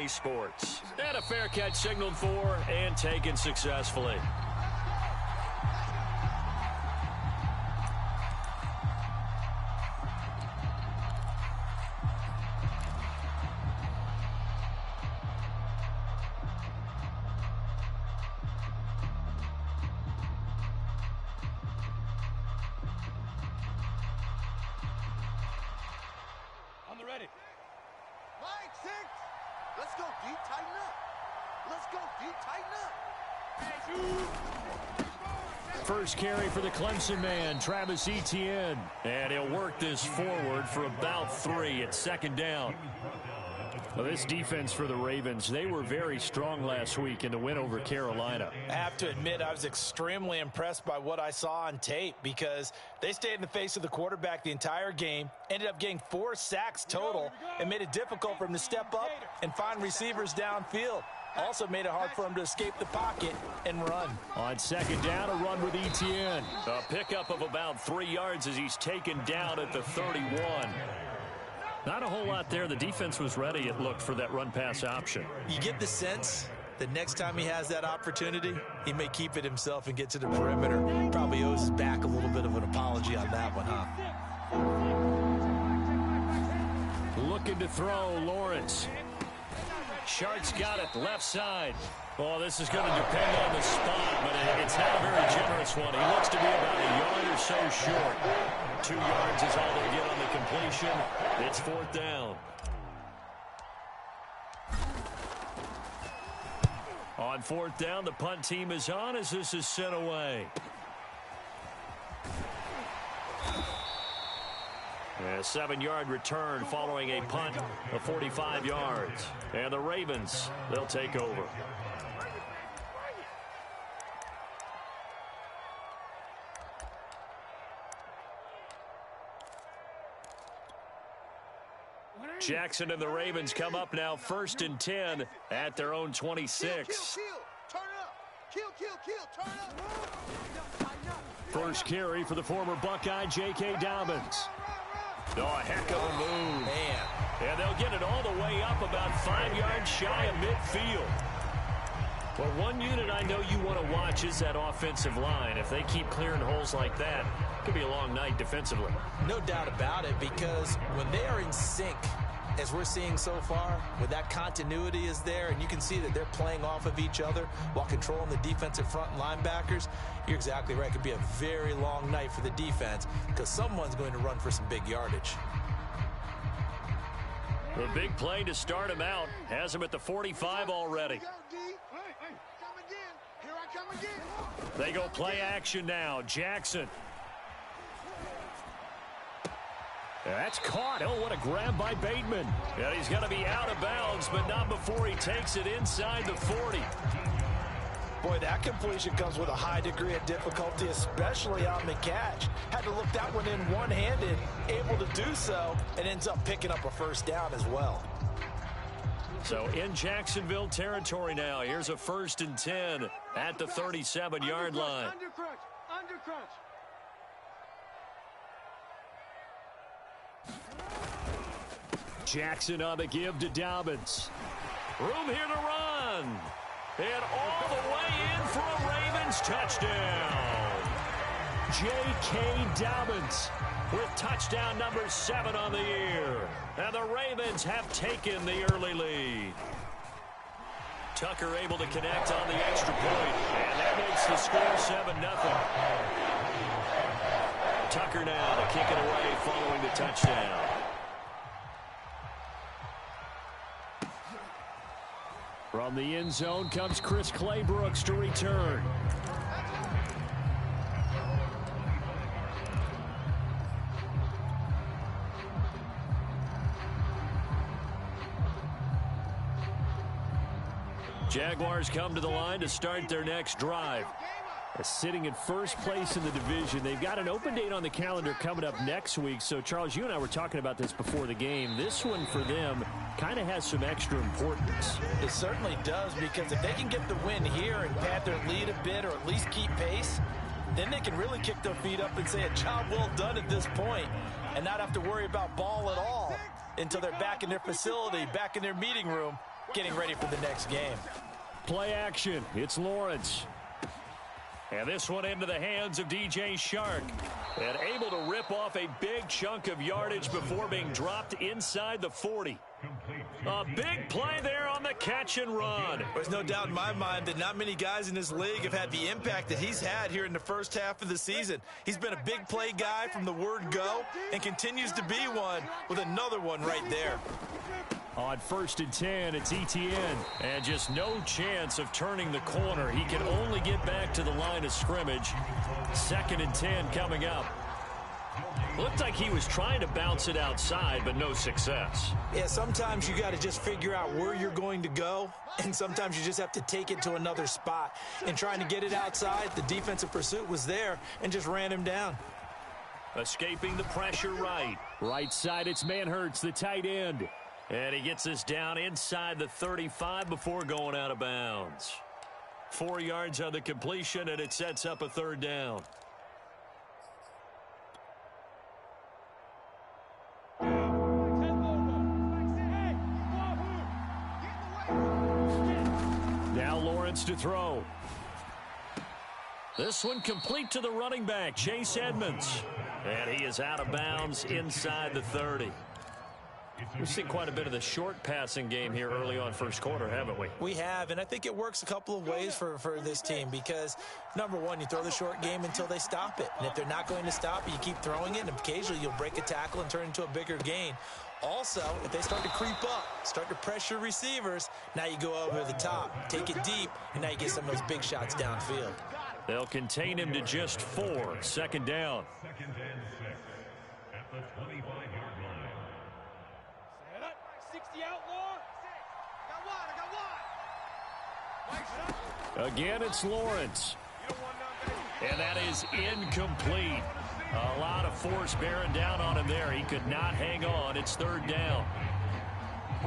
Sports. And a fair catch signaled for and taken successfully. Let's go, D. Tighten up. Let's go, D. Tighten up. First carry for the Clemson man, Travis Etienne. And he'll work this forward for about 3 at second down. Well, this defense for the Ravens, they were very strong last week in the win over Carolina. I have to admit, I was extremely impressed by what I saw on tape because they stayed in the face of the quarterback the entire game, ended up getting 4 sacks total, and made it difficult for him to step up and find receivers downfield. Also made it hard for him to escape the pocket and run. On second down, a run with Etienne. A pickup of about 3 yards as he's taken down at the 31. Not a whole lot there. The defense was ready, it looked, for that run-pass option. You get the sense that next time he has that opportunity, he may keep it himself and get to the perimeter. Probably owes his back a little bit of an apology on that one, huh? Looking to throw, Lawrence. Shark's got it, left side. Well, this is going to depend on the spot, but it's not a very generous one. He looks to be about a yard or so short. 2 yards is all they get on the completion. It's 4th down. On 4th down, the punt team is on as this is sent away. A 7-yard return following a punt of 45 yards. And the Ravens, they'll take over. Jackson and the Ravens come up now 1st and 10 at their own 26. Turn up. Turn up. First carry for the former Buckeye, J.K. Dobbins. Oh, a heck of a move. Man. And they'll get it all the way up about 5 yards shy of midfield. Well, one unit I know you want to watch is that offensive line. If they keep clearing holes like that, it could be a long night defensively. No doubt about it, because when they are in sync, as we're seeing so far, when that continuity is there and you can see that they're playing off of each other while controlling the defensive front and linebackers, you're exactly right. It could be a very long night for the defense because someone's going to run for some big yardage. The big play to start him out has him at the 45 already. They go play action now. Jackson. That's caught. Oh, what a grab by Bateman. Yeah, he's going to be out of bounds, but not before he takes it inside the 40. Boy, that completion comes with a high degree of difficulty, especially on the catch. Had to look that one in one-handed, able to do so, and ends up picking up a first down as well. So in Jacksonville territory now. Here's a 1st and 10 at the 37-yard line. Under crunch. Jackson on the give to Dobbins. Room here to run. And all the way in for a Ravens touchdown. J.K. Dobbins with touchdown number 7 on the year. And the Ravens have taken the early lead. Tucker able to connect on the extra point. And that makes the score 7-0. Tucker now to kick it away following the touchdown. From the end zone comes Chris Claybrooks to return. Jaguars come to the line to start their next drive. Sitting in first place in the division. They've got an open date on the calendar coming up next week. So, Charles, you and I were talking about this before the game. This one for them kind of has some extra importance. It certainly does, because if they can get the win here and pad their lead a bit or at least keep pace, then they can really kick their feet up and say a job well done at this point and not have to worry about ball at all until they're back in their facility, back in their meeting room, getting ready for the next game. Play action. It's Lawrence. And this one into the hands of DJ Shark. And able to rip off a big chunk of yardage before being dropped inside the 40. A big play there on the catch and run. There's no doubt in my mind that not many guys in this league have had the impact that he's had here in the first half of the season. He's been a big play guy from the word go and continues to be one with another one right there. On 1st and 10, it's Etienne. And just no chance of turning the corner. He can only get back to the line of scrimmage. 2nd and 10 coming up. Looked like he was trying to bounce it outside, but no success. Yeah, sometimes you got to just figure out where you're going to go, and sometimes you just have to take it to another spot. And trying to get it outside, the defensive pursuit was there and just ran him down. Escaping the pressure right. Right side, it's Manhertz, the tight end. And he gets us down inside the 35 before going out of bounds. 4 yards on the completion, and it sets up a 3rd down. Now Lawrence to throw. This one complete to the running back, Chase Edmonds. And he is out of bounds inside the 30. We've seen quite a bit of the short passing game here early on first quarter, haven't we? We have, and I think it works a couple of ways for this team because, number one, you throw the short game until they stop it. And if they're not going to stop it, you keep throwing it, and occasionally you'll break a tackle and turn into a bigger gain. Also, if they start to creep up, start to pressure receivers, now you go over the top, take it deep, and now you get some of those big shots downfield. They'll contain him to just 4. 2nd down. 2nd and 6 at the 25-yard line. Set up. 60 out, Lord. I got one. Again, it's Lawrence. And that is incomplete. A lot of force bearing down on him there. He could not hang on. It's 3rd down.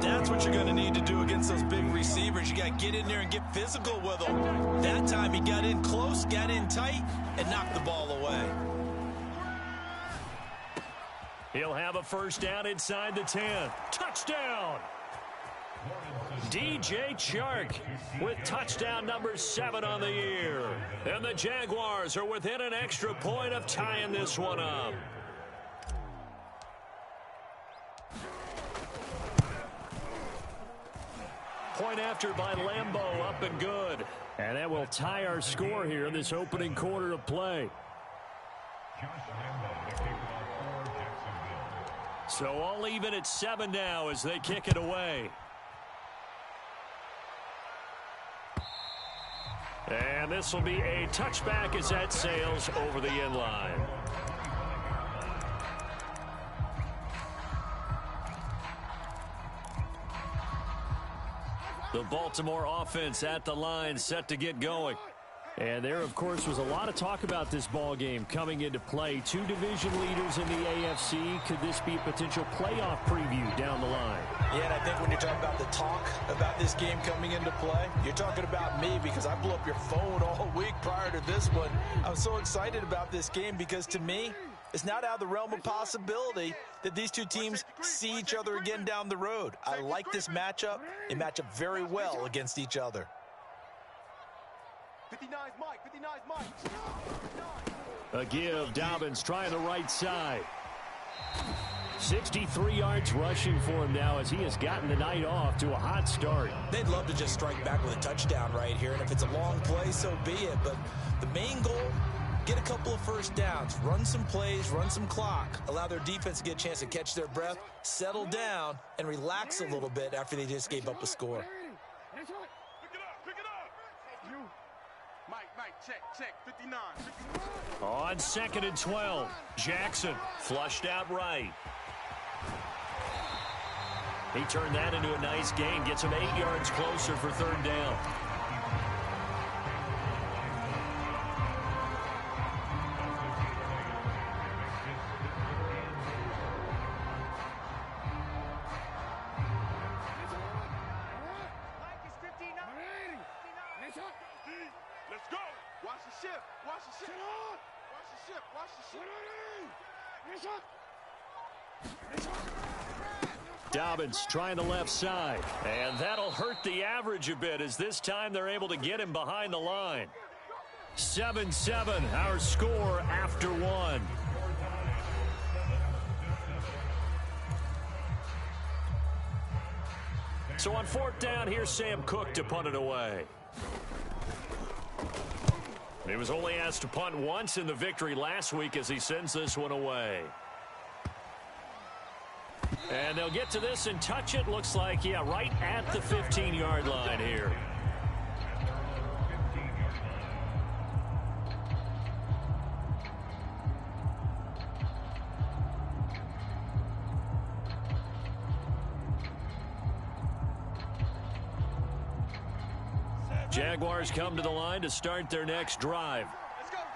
That's what you're going to need to do against those big receivers. You got to get in there and get physical with them. That time he got in close, got in tight, and knocked the ball away. He'll have a 1st down inside the 10. Touchdown! DJ Chark with touchdown number 7 on the year. And the Jaguars are within an extra point of tying this one up. Point after by Lambeau, up and good. And that will tie our score here in this opening quarter of play. So all even at 7 now as they kick it away. And this will be a touchback as that sails over the end line. The Baltimore offense at the line set to get going. And there, of course, was a lot of talk about this ball game coming into play. 2 division leaders in the AFC. Could this be a potential playoff preview down the line? Yeah, and I think when you're talking about the talk about this game coming into play, you're talking about me because I blew up your phone all week prior to this one. I'm so excited about this game because to me, it's not out of the realm of possibility that these two teams see each other again down the road. I like this matchup. They match up very well against each other. 59's Mike. 59's Mike. A give. Dobbins trying the right side. 63 yards rushing for him now as he has gotten the night off to a hot start. They'd love to just strike back with a touchdown right here, and if it's a long play, so be it. But the main goal, get a couple of first downs, run some plays, run some clock, allow their defense to get a chance to catch their breath, settle down, and relax a little bit after they just gave up a score. Pick it up. You. Mike, check. 59. On 2nd and 12, Jackson flushed out right. He turned that into a nice gain, gets him 8 yards closer for 3rd down. Let's go. Watch the ship. Dobbins trying the left side. And that'll hurt the average a bit as this time they're able to get him behind the line. 7-7, our score after one. So on fourth down, here's Sam Cook to punt it away. He was only asked to punt once in the victory last week as he sends this one away. And they'll get to this and touch it. Looks like, yeah, right at the 15-yard line here. Jaguars come to the line to start their next drive.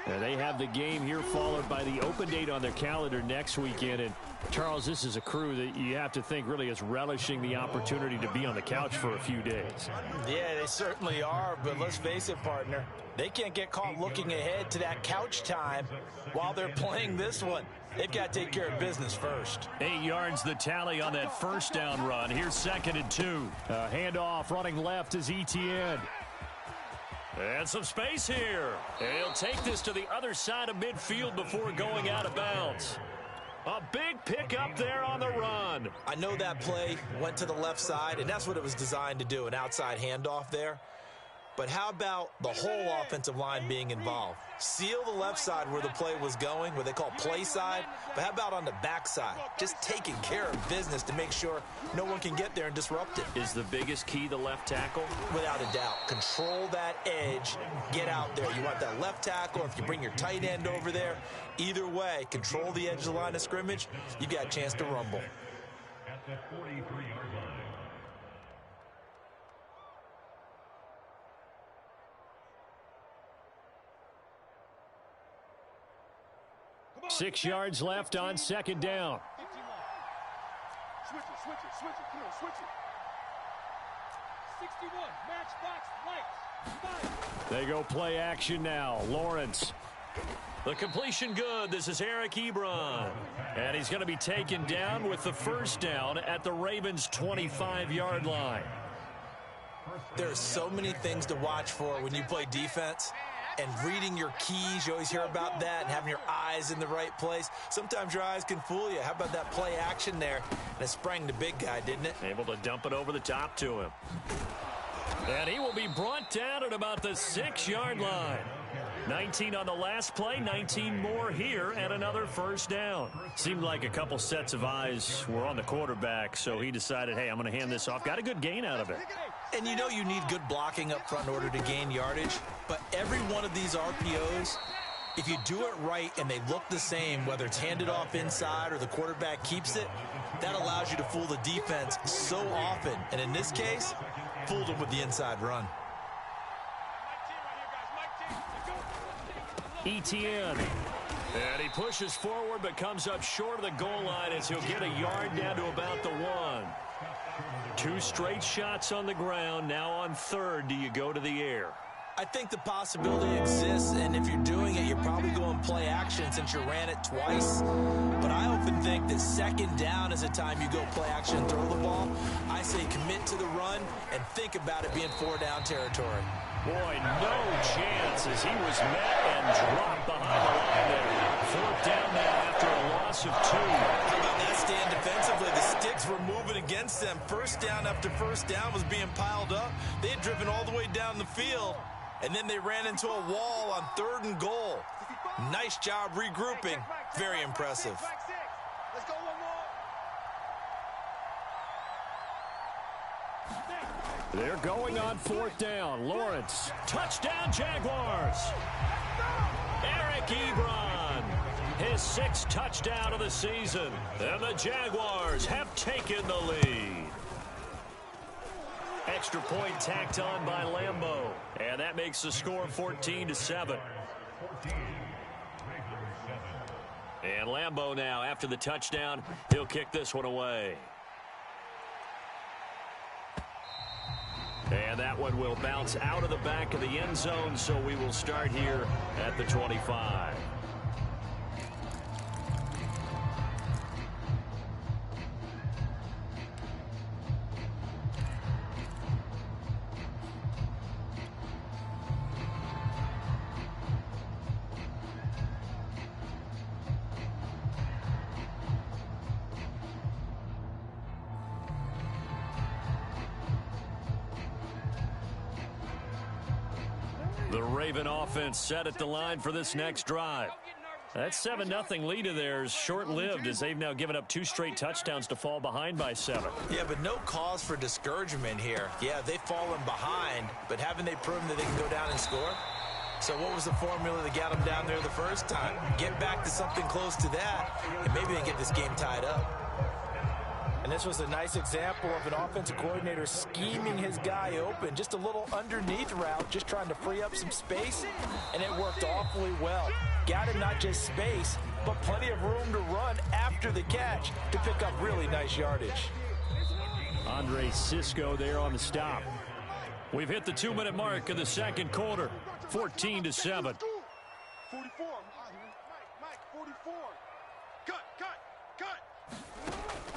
And they have the game here followed by the open date on their calendar next weekend. And Charles, this is a crew that you have to think really is relishing the opportunity to be on the couch for a few days. Yeah, they certainly are, but let's face it, partner. They can't get caught looking ahead to that couch time while they're playing this one. They've got to take care of business first. 8 yards the tally on that first down run. Here's 2nd and 2. Handoff running left is Etienne. And some space here. And he'll take this to the other side of midfield before going out of bounds. A big pickup there on the run. I know that play went to the left side, and that's what it was designed to do, an outside handoff there. But how about the whole offensive line being involved? Seal the left side where the play was going, what they call play side. But how about on the back side? Just taking care of business to make sure no one can get there and disrupt it. Is the biggest key the left tackle? Without a doubt. Control that edge. Get out there. You want that left tackle, or if you bring your tight end over there, either way, control the edge of the line of scrimmage, you got a chance to rumble. At the 43-yard line. 6 yards left on 2nd down. Switch it, switch it, switch it. Come on, switch it. 61, matchbox, lights. They go play action now. Lawrence. The completion good. This is Eric Ebron. And he's going to be taken down with the first down at the Ravens' 25-yard line. There's so many things to watch for when you play defense. And reading your keys, you always hear about that, and having your eyes in the right place. Sometimes your eyes can fool you. How about that play action there? And it sprang the big guy, didn't it? Able to dump it over the top to him. And he will be brought down at about the 6-yard line. 19 on the last play, 19 more here, and another first down. Seemed like a couple sets of eyes were on the quarterback, so he decided, hey, I'm going to hand this off. Got a good gain out of it. And you know you need good blocking up front in order to gain yardage, but every one of these RPOs, if you do it right and they look the same, whether it's handed off inside or the quarterback keeps it, that allows you to fool the defense so often. And in this case, fooled them with the inside run. Etienne. And he pushes forward but comes up short of the goal line as he'll get a yard down to about the 1. 2 straight shots on the ground. Now on 3rd, do you go to the air? I think the possibility exists, and if you're doing it, you're probably going play action since you ran it twice. But I often think that 2nd down is the time you go play action and throw the ball. I say commit to the run and think about it being 4-down territory. Boy, no chance as he was met and dropped behind the line there. 4th down now after a loss of 2. How about that stand defensively? The sticks were moving against them. First down after first down was being piled up. They had driven all the way down the field, and then they ran into a wall on 3rd and goal. Nice job regrouping. Very impressive. Let's go one more. They're going on 4th down. Lawrence. Touchdown, Jaguars. Eric Ebron. His 6th touchdown of the season. And the Jaguars have taken the lead. Extra point tacked on by Lambeau. And that makes the score 14-7. And Lambeau now, after the touchdown, he'll kick this one away. And that one will bounce out of the back of the end zone, so we will start here at the 25. The Raven offense set at the line for this next drive. That 7-0 lead of theirs short-lived as they've now given up 2 straight touchdowns to fall behind by 7. Yeah, but no cause for discouragement here. Yeah, they've fallen behind, but haven't they proven that they can go down and score? So what was the formula that got them down there the first time? Get back to something close to that, and maybe they get this game tied up. And this was a nice example of an offensive coordinator scheming his guy open. Just a little underneath route, just trying to free up some space, and it worked awfully well. Got him not just space, but plenty of room to run after the catch to pick up really nice yardage. Andre Cisco there on the stop. We've hit the 2-minute mark of the second quarter, 14-7. 44. Mike, 44. Cut.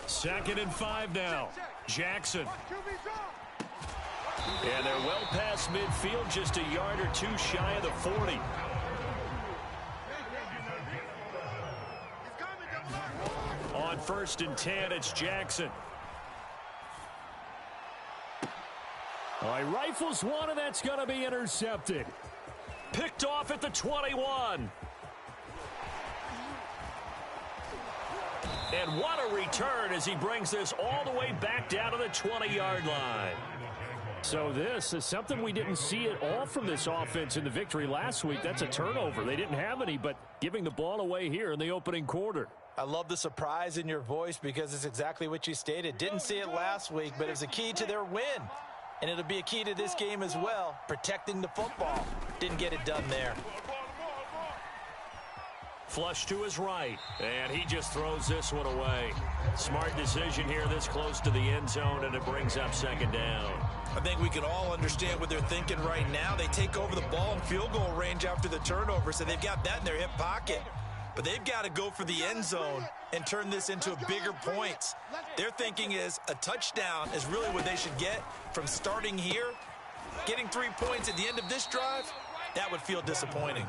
2nd and 5 now. Jackson. And they're well past midfield, just a yard or 2 shy of the 40. On 1st and 10, it's Jackson. All right, rifles one, and that's going to be intercepted. Picked off at the 21. And what a return as he brings this all the way back down to the 20-yard line. So this is something we didn't see at all from this offense in the victory last week. That's a turnover. They didn't have any, but giving the ball away here in the opening quarter. I love the surprise in your voice because it's exactly what you stated. Didn't see it last week, but it was a key to their win. And it'll be a key to this game as well, protecting the football. Didn't get it done there. Flush to his right, and he just throws this one away. Smart decision here this close to the end zone, and it brings up 2nd down. I think we can all understand what they're thinking right now. They take over the ball in field goal range after the turnover, so they've got that in their hip pocket. But they've got to go for the end zone and turn this into bigger points. Their thinking is a touchdown is really what they should get from starting here. Getting 3 points at the end of this drive, that would feel disappointing.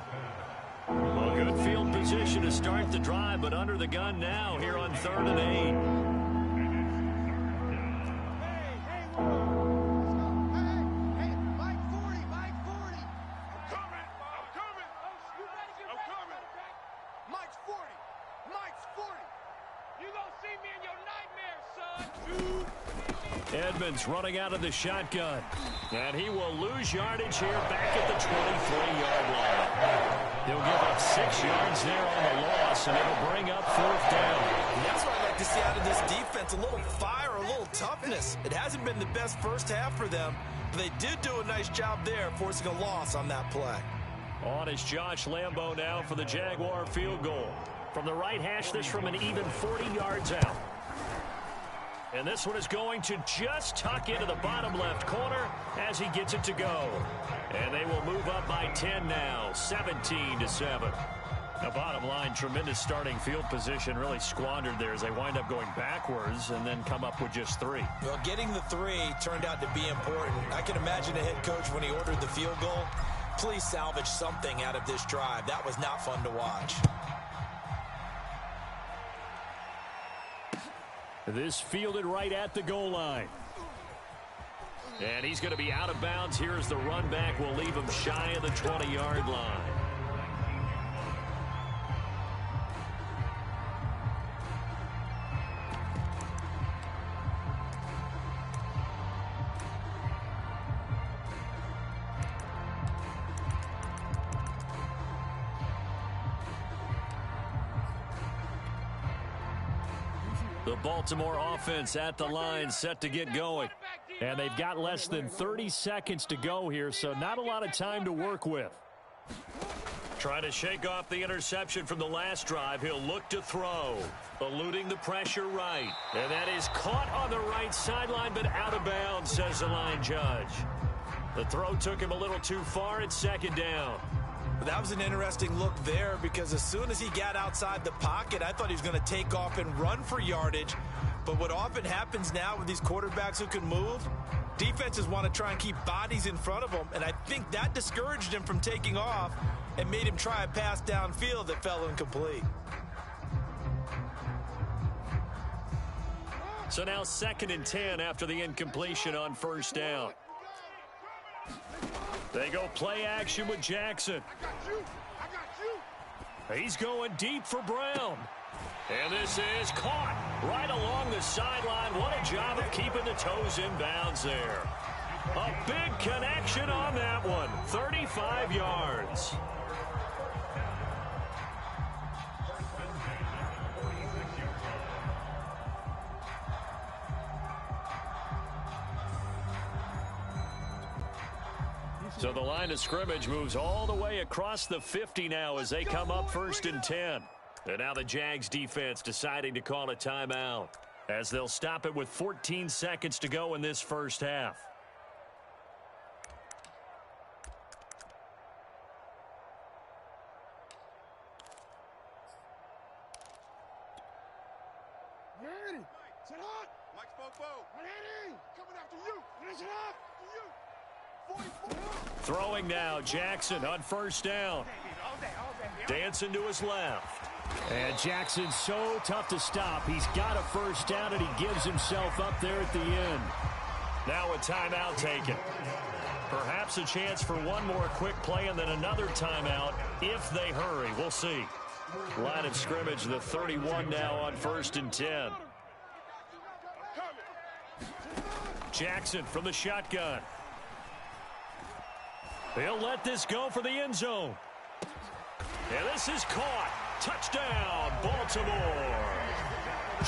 Well, good field position to start the drive, but under the gun now here on 3rd and 8. Hey, Mike 40. I'm coming. Mike's 40. You gonna see me in your nightmares, son. Edmonds running out of the shotgun. And he will lose yardage here back at the 23-yard line. He'll give up 6 yards there on the loss, and it'll bring up 4th down. And that's what I like to see out of this defense, a little fire, a little toughness. It hasn't been the best first half for them, but they did do a nice job there, forcing a loss on that play. On is Josh Lambo now for the Jaguar field goal. From the right hash, this from an even 40 yards out. And this one is going to just tuck into the bottom left corner as he gets it to go. And they will move up by 10 now, 17-7. The bottom line, tremendous starting field position, really squandered there as they wind up going backwards and then come up with just 3. Well, getting the 3 turned out to be important. I can imagine a head coach when he ordered the field goal. Please salvage something out of this drive. That was not fun to watch. This fielded right at the goal line. And he's going to be out of bounds. Here's the run back. We'll leave him shy of the 20-yard line. The Baltimore offense at the line, set to get going. And they've got less than 30 seconds to go here, so not a lot of time to work with. Trying to shake off the interception from the last drive. He'll look to throw. Eluding the pressure right. And that is caught on the right sideline, but out of bounds, says the line judge. The throw took him a little too far. It's 2nd down. That was an interesting look there because as soon as he got outside the pocket, I thought he was going to take off and run for yardage. But what often happens now with these quarterbacks who can move, defenses want to try and keep bodies in front of them, and I think that discouraged him from taking off and made him try a pass downfield that fell incomplete. So now 2nd and 10 after the incompletion on 1st down. They go play action with Jackson. I got you. I got you. He's going deep for Brown. And this is caught right along the sideline. What a job of keeping the toes in bounds there. A big connection on that one. 35 yards. So the line of scrimmage moves all the way across the 50 now as they come up 1st and 10. And now the Jags defense deciding to call a timeout as they'll stop it with 14 seconds to go in this first half. Ready. Sit up. Mike Spopo. Ready. Coming after you. Sit up. Throwing now, Jackson on 1st down. Dancing to his left. And Jackson's so tough to stop. He's got a 1st down, and he gives himself up there at the end. Now a timeout taken. Perhaps a chance for one more quick play and then another timeout if they hurry. We'll see. Line of scrimmage, the 31 now on 1st and 10. Jackson from the shotgun. They'll let this go for the end zone. And this is caught. Touchdown, Baltimore.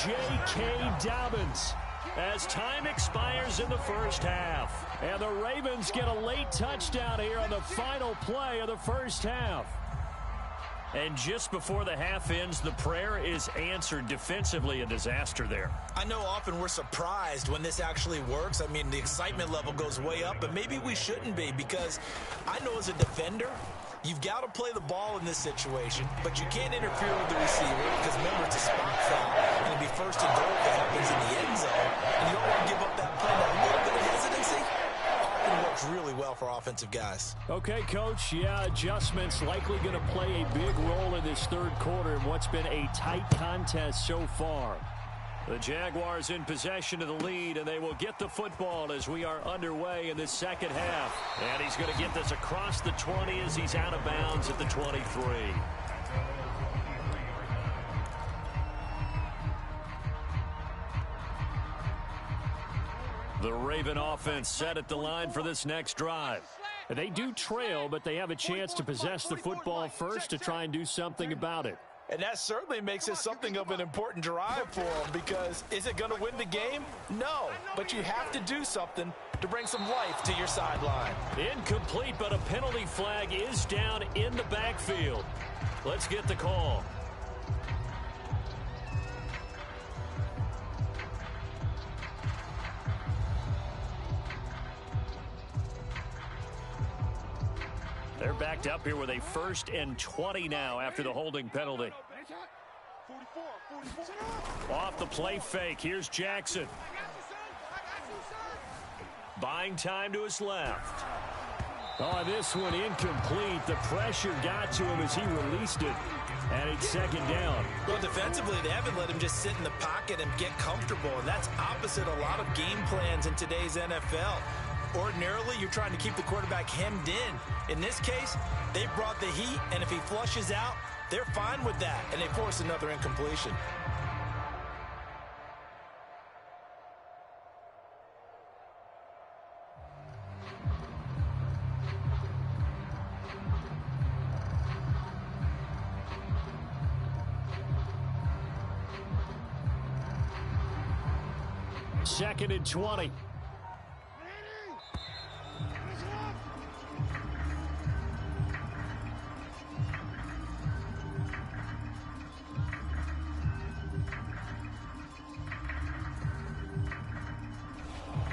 J.K. Dobbins as time expires in the first half. And the Ravens get a late touchdown here on the final play of the first half. And just before the half ends, the prayer is answered. Defensively, a disaster there. I know often we're surprised when this actually works. I mean, the excitement level goes way up, but maybe we shouldn't be, because I know as a defender, you've got to play the ball in this situation, but you can't interfere with the receiver because, remember, it's a spot foul, and it'll be 1st and goal if it happens in the end zone, and you don't want to give up that play. Now, a little bit of hesitancy often works really well for offensive guys. Okay, Coach, yeah, adjustments likely going to play a big role in this 3rd quarter in what's been a tight contest so far. The Jaguars in possession of the lead, and they will get the football as we are underway in this second half. And he's going to get this across the 20 as he's out of bounds at the 23. The Raven offense set at the line for this next drive. They do trail, but they have a chance to possess the football first to try and do something about it. And that certainly makes it something of an important drive for them, because is it going to win the game? No, but you have to do something to bring some life to your sideline. Incomplete, but a penalty flag is down in the backfield. Let's get the call. They're backed up here with a 1st and 20 now after the holding penalty. 44. Off the play fake, here's Jackson. Buying time to his left. Oh, this one incomplete. The pressure got to him as he released it. And it's 2nd down. Well, defensively, they haven't let him just sit in the pocket and get comfortable. And that's opposite a lot of game plans in today's NFL. Ordinarily, you're trying to keep the quarterback hemmed in. In this case, they brought the heat, and if he flushes out, they're fine with that, and they force another incompletion. Second and 20.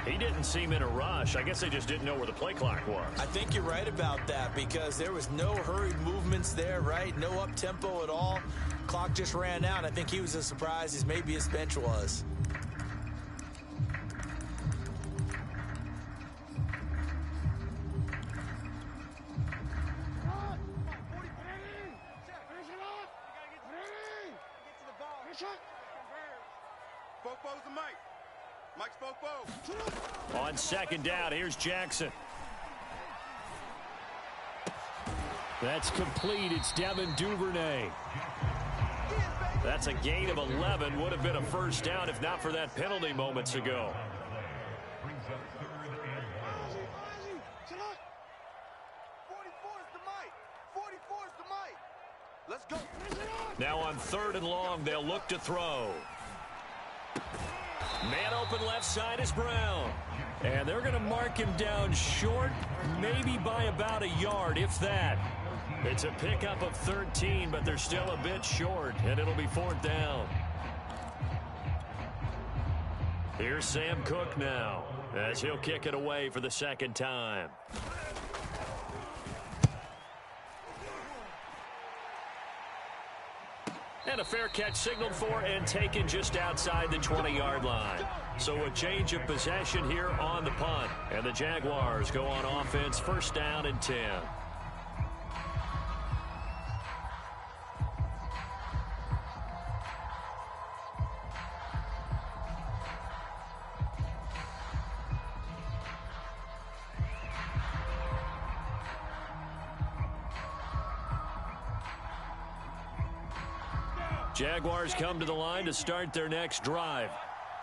He didn't seem in a rush. I guess they just didn't know where the play clock was. I think you're right about that, because there was no hurried movements there, right? No up-tempo at all. Clock just ran out. I think he was as surprised as maybe his bench was. Spopo's the Mike. Mike Spopo. On 2nd down, here's Jackson. That's complete. It's Devin Duvernay. That's a gain of 11. Would have been a first down if not for that penalty moments ago. Let's go. Now on 3rd and long, they'll look to throw. Man open left side is Brown. And they're going to mark him down short, maybe by about a yard, if that. It's a pickup of 13, but they're still a bit short, and it'll be 4th down. Here's Sam Cook now, as he'll kick it away for the 2nd time. And a fair catch signaled for and taken just outside the 20-yard line. So a change of possession here on the punt. And the Jaguars go on offense, 1st down and 10. Jaguars come to the line to start their next drive.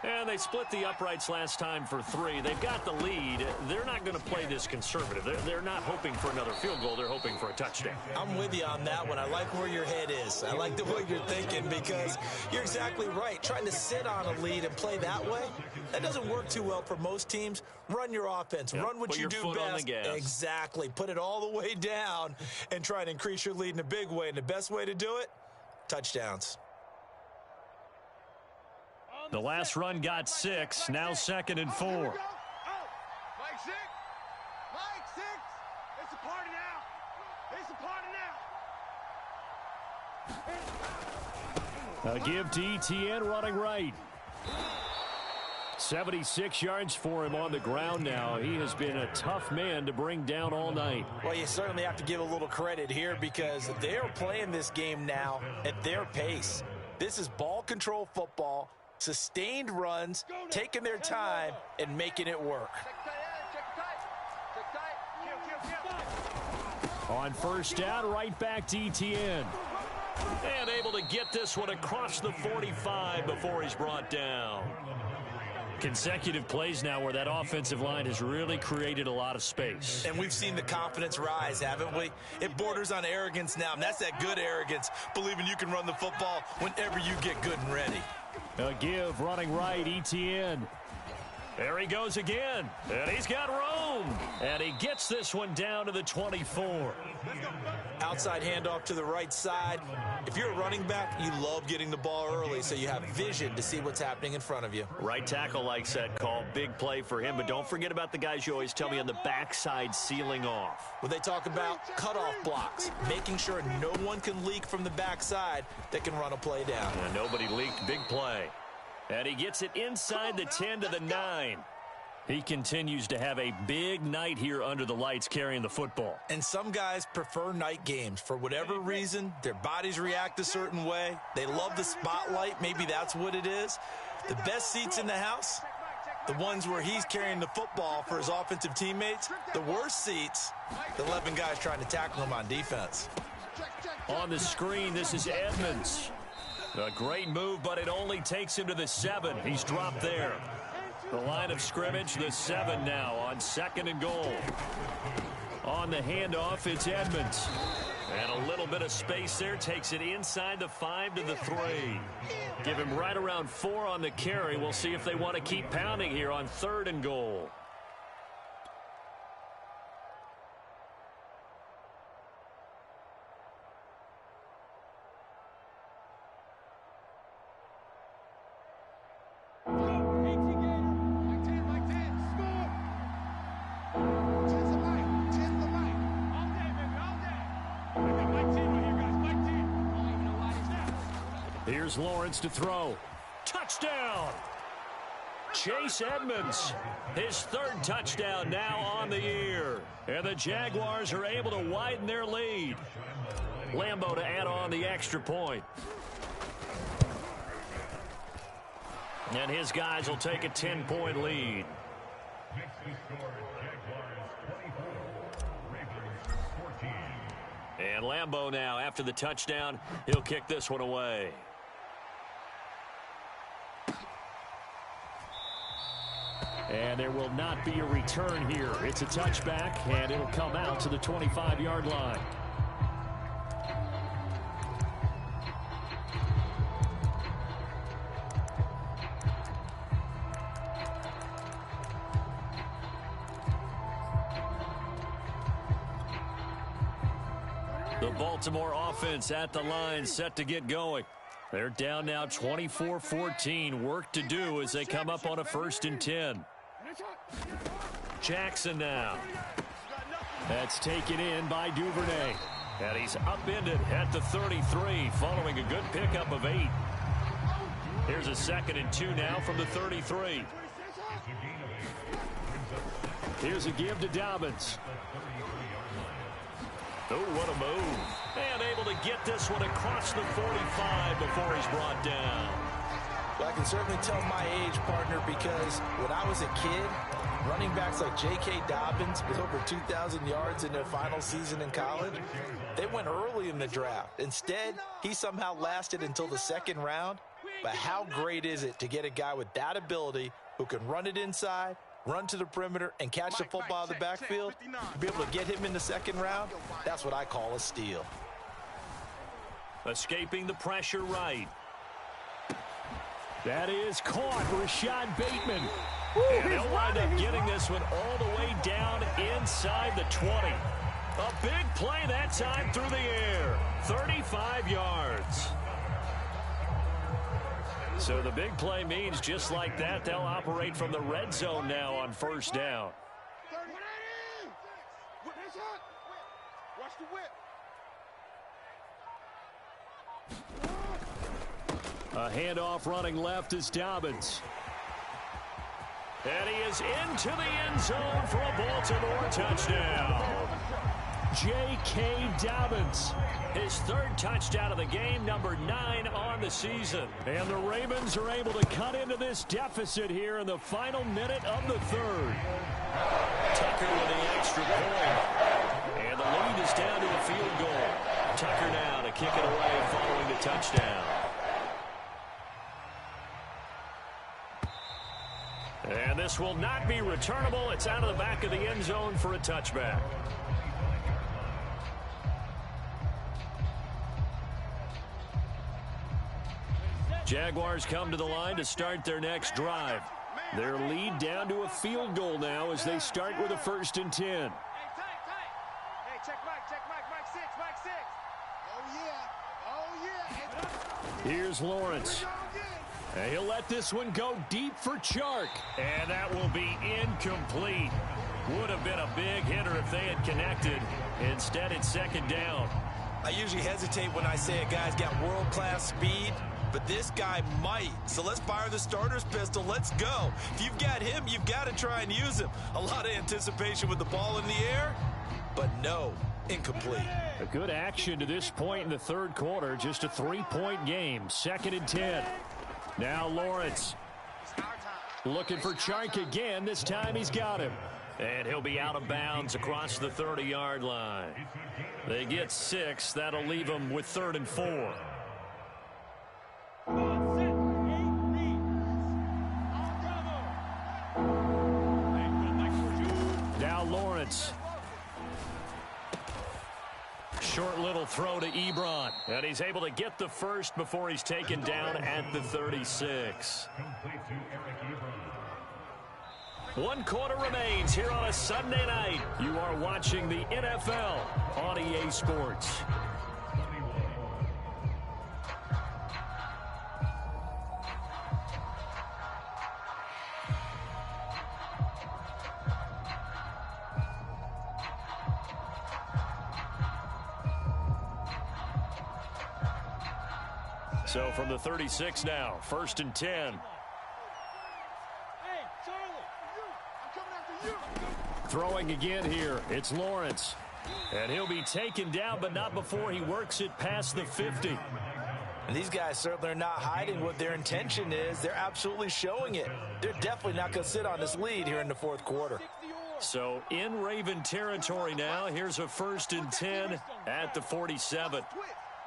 And they split the uprights last time for 3. They've got the lead. They're not going to play this conservative. They're not hoping for another field goal. They're hoping for a touchdown. I'm with you on that one. I like where your head is. I like the way you're thinking because you're exactly right. Trying to sit on a lead and play that way, that doesn't work too well for most teams. Run your offense. Yep. Run what Put you your do foot best. on the gas. Exactly. Put it all the way down and try and increase your lead in a big way. And the best way to do it, touchdowns. The last run got 6. Now 2nd and 4. Mike 6. Mike 6. It's a party now. It's a party now. A give to Etienne running right. 76 yards for him on the ground now. He has been a tough man to bring down all night. Well, you certainly have to give a little credit here because they're playing this game now at their pace. This is ball control football. Sustained runs, taking their time, and making it work. On 1st down, right back to Etienne. And able to get this one across the 45 before he's brought down. Consecutive plays now where that offensive line has really created a lot of space. And we've seen the confidence rise, haven't we? It borders on arrogance now, and that's that good arrogance, believing you can run the football whenever you get good and ready. A give running right, Etienne. There he goes again, and he's got room. And he gets this one down to the 24. Outside handoff to the right side. If you're a running back, you love getting the ball early so you have vision to see what's happening in front of you. Right tackle likes that call. Big play for him, but don't forget about the guys you always tell me on the backside sealing off. When they talk about cutoff blocks, making sure no one can leak from the backside that can run a play down. And nobody leaked. Big play. And he gets it inside the 10 to the 9. He continues to have a big night here under the lights carrying the football. And some guys prefer night games. For whatever reason, their bodies react a certain way. They love the spotlight. Maybe that's what it is. The best seats in the house, the ones where he's carrying the football for his offensive teammates. The worst seats, the 11 guys trying to tackle him on defense. On the screen, this is Edmonds. A great move, but it only takes him to the 7. He's dropped there. The line of scrimmage, the 7 now on 2nd and goal. On the handoff, it's Edmonds. And a little bit of space there takes it inside the 5 to the 3. Give him right around 4 on the carry. We'll see if they want to keep pounding here on 3rd and goal. Here's Lawrence to throw. Touchdown! Chase Edmonds, his 3rd touchdown now on the year. And the Jaguars are able to widen their lead. Lambeau to add on the extra point. And his guys will take a 10-point lead. And Lambeau now, after the touchdown, he'll kick this one away. And there will not be a return here. It's a touchback, and it'll come out to the 25-yard line. The Baltimore offense at the line, set to get going. They're down now 24-14. Work to do as they come up on a 1st and 10. Jackson now. That's taken in by Duvernay. And he's upended at the 33 following a good pickup of 8. Here's a 2nd and 2 now from the 33. Here's a give to Dobbins. Oh, what a move. And able to get this one across the 45 before he's brought down. Well, I can certainly tell my age, partner, because when I was a kid, running backs like J.K. Dobbins with over 2,000 yards in their final season in college, they went early in the draft. Instead, he somehow lasted until the 2nd round. But how great is it to get a guy with that ability who can run it inside, run to the perimeter, and catch the football in the backfield? To be able to get him in the 2nd round, that's what I call a steal. Escaping the pressure right. That is caught. Rashad Bateman. And he'll wind up getting this one all the way down inside the 20. A big play that time through the air. 35 yards. So the big play means just like that, they'll operate from the red zone now on 1st down. Watch the whip. A handoff running left is Dobbins. And he is into the end zone for a Baltimore touchdown. J.K. Dobbins. His 3rd touchdown of the game, number 9 on the season. And the Ravens are able to cut into this deficit here in the final minute of the 3rd. Tucker with the extra point. And the lead is down to a field goal. Tucker now to kick it away following the touchdown. And this will not be returnable. It's out of the back of the end zone for a touchback. Jaguars come to the line to start their next drive. Their lead down to a field goal now as they start with a 1st and 10. Hey, tight. Hey, check Mike 6, Mike 6. Oh, yeah. Here's Lawrence. And he'll let this one go deep for Chark. And that will be incomplete. Would have been a big hitter if they had connected. Instead, it's 2nd down. I usually hesitate when I say a guy's got world-class speed, but this guy might. So let's fire the starter's pistol. Let's go. If you've got him, you've got to try and use him. A lot of anticipation with the ball in the air, but no, incomplete. A good action to this point in the 3rd quarter. Just a 3-point game. 2nd and 10. Now Lawrence looking for Chark again. This time he's got him. And he'll be out of bounds across the 30-yard line. They get 6. That'll leave them with 3rd and 4. Now Lawrence. Short little throw to Ebron. And he's able to get the first before he's taken down at the 36. 1 quarter remains here on a Sunday night. You are watching the NFL on EA Sports. So from the 36 now, 1st and 10. Throwing again here. It's Lawrence. And he'll be taken down, but not before he works it past the 50. And these guys certainly are not hiding what their intention is. They're absolutely showing it. They're definitely not going to sit on this lead here in the 4th quarter. So in Raven territory now. Here's a 1st and 10 at the 47.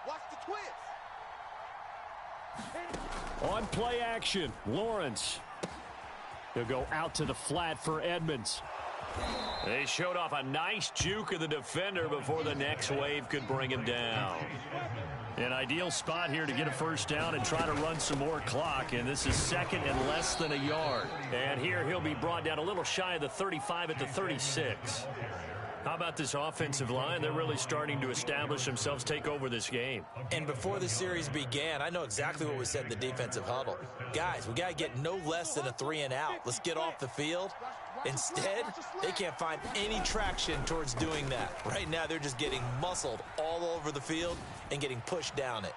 Watch the twist. On play action, Lawrence. He'll go out to the flat for Edmonds. They showed off a nice juke of the defender before the next wave could bring him down. An ideal spot here to get a 1st down and try to run some more clock. And this is 2nd and less than a yard. And here he'll be brought down a little shy of the 35 at the 36. How about this offensive line? They're really starting to establish themselves, take over this game. And before the series began, I know exactly what was said in the defensive huddle. Guys, we got to get no less than a 3 and out. Let's get off the field. Instead, they can't find any traction towards doing that. Right now, they're just getting muscled all over the field and getting pushed down it.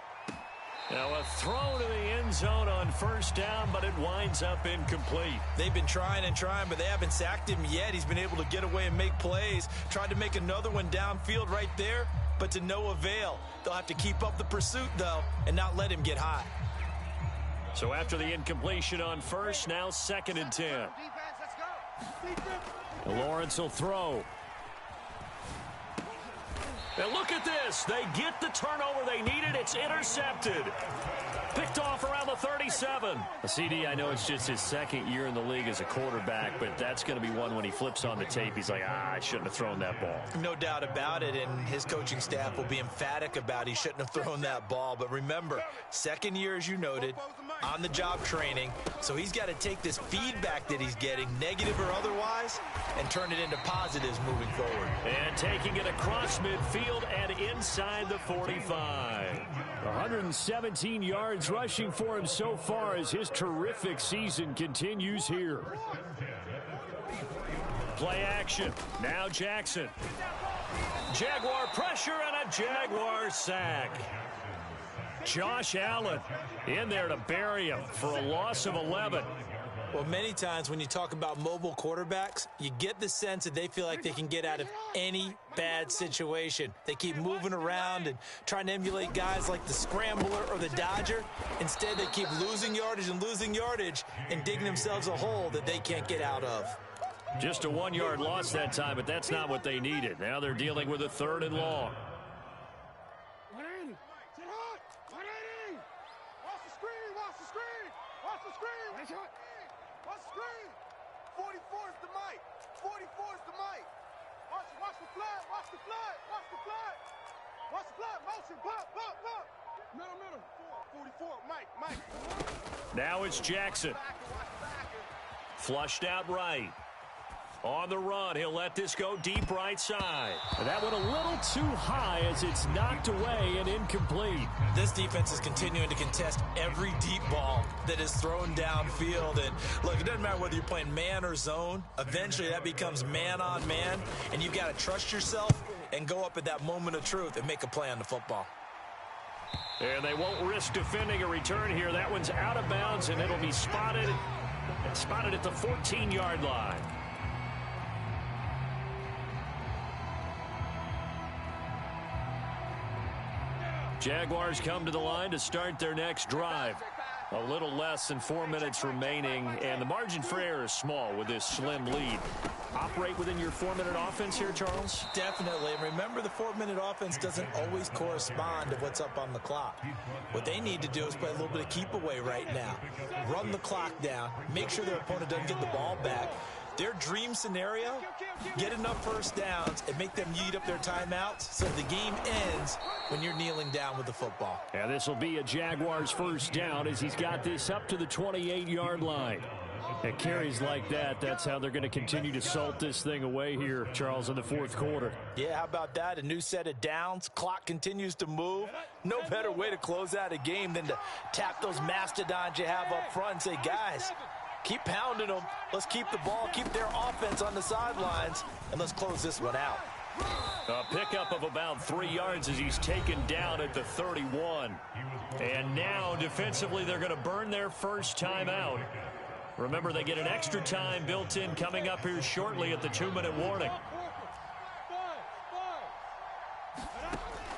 Now a throw to the end zone on 1st down, but it winds up incomplete. They've been trying and trying, but they haven't sacked him yet. He's been able to get away and make plays. Tried to make another one downfield right there, but to no avail. They'll have to keep up the pursuit, though, and not let him get hot. So after the incompletion on 1st, now 2nd and 10. Defense, let's go. Lawrence will throw. And look at this. They get the turnover they needed. It's intercepted. Picked off around the 37. CD, I know it's just his 2nd year in the league as a quarterback, but that's going to be one when he flips on the tape. He's like, I shouldn't have thrown that ball. No doubt about it, and his coaching staff will be emphatic about he shouldn't have thrown that ball. But remember, 2nd year, as you noted, on-the-job training, so he's got to take this feedback that he's getting, negative or otherwise, and turn it into positives moving forward. And taking it across midfield and inside the 45. 117 yards rushing for him so far as his terrific season continues here. Play action. Now Jackson. Jaguar pressure and a Jaguar sack. Josh Allen in there to bury him for a loss of 11. Well, many times when you talk about mobile quarterbacks, you get the sense that they feel like they can get out of any bad situation. They keep moving around and trying to emulate guys like the Scrambler or the Dodger. Instead, they keep losing yardage and digging themselves a hole that they can't get out of. Just a 1-yard loss that time, but that's not what they needed. Now they're dealing with a 3rd and long. 180. Sit hot. 180. Watch the screen. Watch the screen. Watch the screen. Watch the screen. 44 is the mic. 44 is the mic. Watch the flat. Watch the flat. Watch the flat. Watch the flat. Motion. Pop. Middle. 44. Mike. Now it's Jackson. Flushed out right. On the run, he'll let this go deep right side. And that went a little too high as it's knocked away and incomplete. This defense is continuing to contest every deep ball that is thrown downfield. And look, it doesn't matter whether you're playing man or zone. Eventually, that becomes man on man. And you've got to trust yourself and go up at that moment of truth and make a play on the football. And they won't risk defending a return here. That one's out of bounds, and it'll be spotted at the 14-yard line. Jaguars come to the line to start their next drive. A little less than 4 minutes remaining, and the margin for error is small with this slim lead. Operate within your 4-minute offense here, Charles? Definitely. And remember, the 4-minute offense doesn't always correspond to what's up on the clock. What they need to do is play a little bit of keep away right now. Run the clock down. Make sure their opponent doesn't get the ball back. Their dream scenario, get enough 1st downs and make them eat up their timeouts so the game ends when you're kneeling down with the football. And this will be a Jaguars 1st down as he's got this up to the 28-yard line. At carries like that, that's how they're going to continue to salt this thing away here, Charles, in the 4th quarter. Yeah, how about that? A new set of downs. Clock continues to move. No better way to close out a game than to tap those mastodons you have up front and say, guys, keep pounding them. Let's keep the ball, keep their offense on the sidelines, and let's close this one out. A pickup of about 3 yards as he's taken down at the 31. And now, defensively, they're going to burn their first time out. Remember, they get an extra time built in coming up here shortly at the 2-minute warning.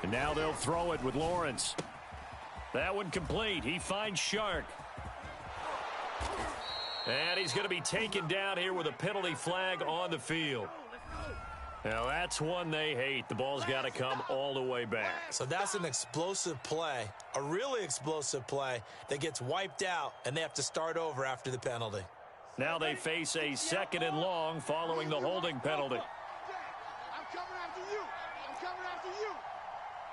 And now they'll throw it with Lawrence. That one complete. He finds Shark. And he's going to be taken down here with a penalty flag on the field. Now, that's one they hate. The ball's got to come all the way back. So that's an explosive play, a really explosive play that gets wiped out, and they have to start over after the penalty. Now they face a 2nd and long following the holding penalty. I'm coming after you. I'm coming after you.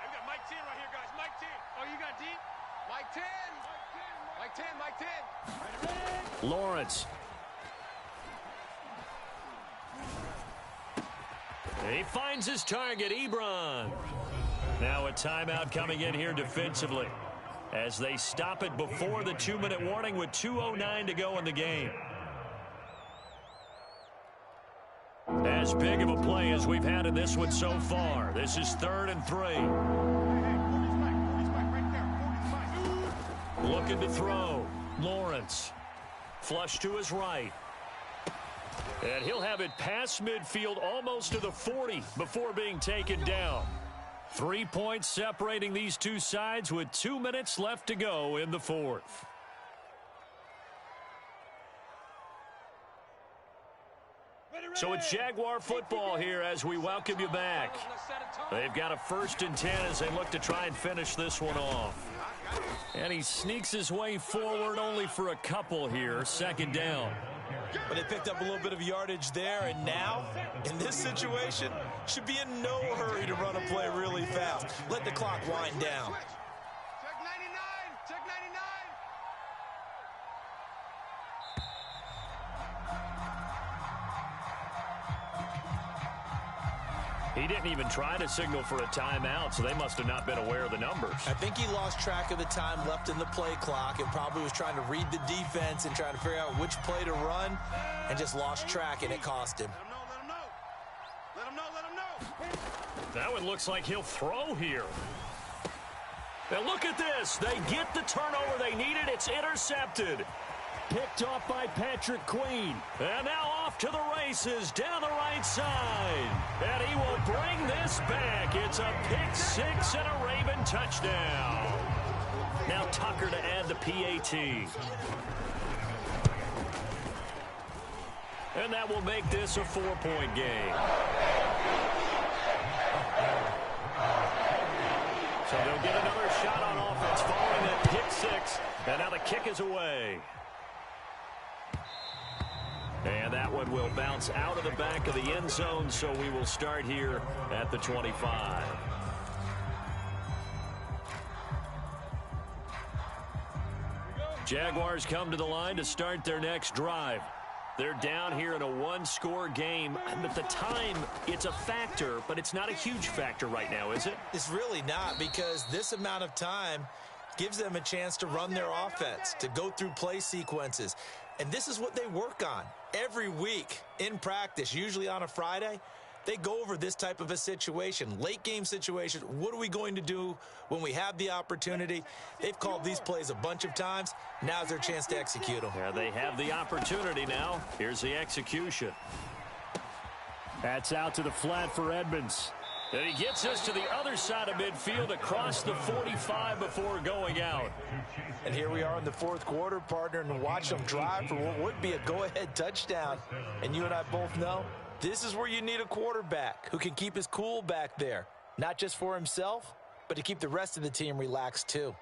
I've got Mike 10 right here, guys. Mike 10. Oh, you got D? Mike 10. Mike 10. Mike 10. Lawrence. He finds his target, Ebron. Now a timeout coming in here defensively as they stop it before the 2-minute warning with 2:09 to go in the game. As big of a play as we've had in this one so far. This is 3rd and 3. Looking to throw. Lawrence. Flush to his right. And he'll have it past midfield almost to the 40 before being taken down. 3 points separating these two sides with 2 minutes left to go in the 4th. So it's Jaguar football here as we welcome you back. They've got a 1st and 10 as they look to try and finish this one off. And he sneaks his way forward only for a couple here. 2nd down. But they picked up a little bit of yardage there, and now, in this situation, should be in no hurry to run a play really fast. Let the clock wind down. Check 99. Check 99. He didn't even try to signal for a timeout, so they must have not been aware of the numbers. I think he lost track of the time left in the play clock and probably was trying to read the defense and trying to figure out which play to run and just lost track, and it cost him. Let him know. That one looks like he'll throw here. Now look at this. They get the turnover they needed. It's intercepted. Picked off by Patrick Queen. And now off to the races down the right side. And he will bring this back. It's a pick 6 and a Raven touchdown. Now Tucker to add the PAT. And that will make this a 4-point game. So they'll get another shot on offense following that pick 6. And now the kick is away. And that one will bounce out of the back of the end zone, so we will start here at the 25. Jaguars come to the line to start their next drive. They're down here in a 1-score game. At the time, it's a factor, but it's not a huge factor right now, is it? It's really not, because this amount of time gives them a chance to run their offense, to go through play sequences. And this is what they work on every week in practice, usually on a Friday. They go over this type of a situation, late game situation. What are we going to do when we have the opportunity? They've called these plays a bunch of times. Now's their chance to execute them. Yeah, they have the opportunity now. Here's the execution. That's out to the flat for Edmonds. And he gets us to the other side of midfield across the 45 before going out. And here we are in the 4th quarter, partner, and watch them drive for what would be a go-ahead touchdown. And you and I both know this is where you need a quarterback who can keep his cool back there, not just for himself, but to keep the rest of the team relaxed too.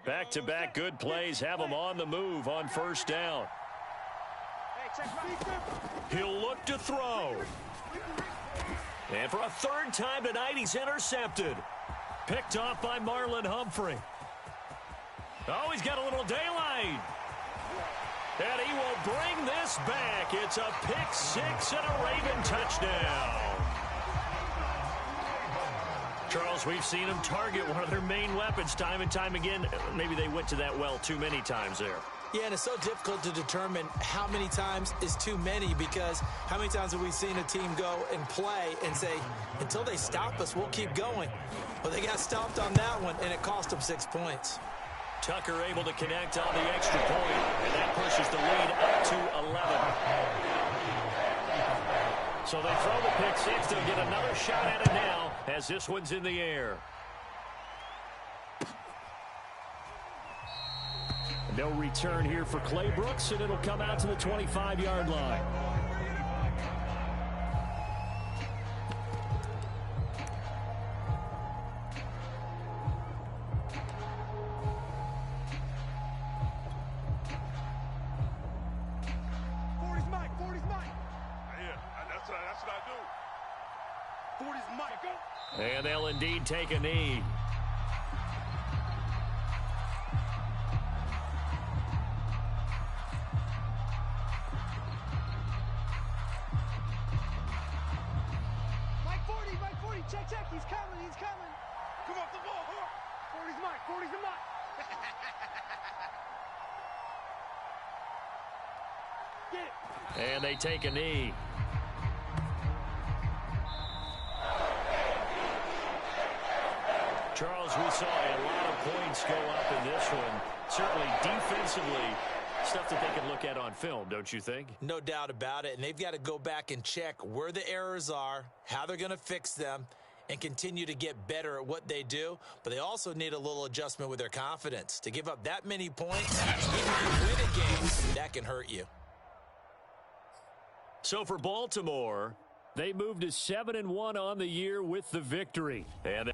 Back-to-back good plays have him on the move on 1st down. He'll look to throw. And for a 3rd time tonight, he's intercepted. Picked off by Marlon Humphrey. Oh, he's got a little daylight. And he will bring this back. It's a pick 6 and a Raven touchdown. Charles, we've seen them target one of their main weapons time and time again. Maybe they went to that well too many times there. Yeah, and it's so difficult to determine how many times is too many, because how many times have we seen a team go and play and say, until they stop us, we'll keep going. Well, they got stopped on that one, and it cost them 6 points. Tucker able to connect on the extra point, and that pushes the lead up to 11. So they throw the pick 6. They'll get another shot at it now as this one's in the air. No return here for Clay Brooks, and it'll come out to the 25-yard line. And they'll indeed take a knee. Mike 40, check, he's coming. Come off the ball, 40's Mike, 40's the Mike. Get it. And they take a knee. Charles, we saw a lot of points go up in this one. Certainly defensively, stuff that they can look at on film, don't you think? No doubt about it, and they've got to go back and check where the errors are, how they're going to fix them, and continue to get better at what they do. But they also need a little adjustment with their confidence. To give up that many points, even if you win a game, that can hurt you. So for Baltimore, they moved to 7-1 on the year with the victory. And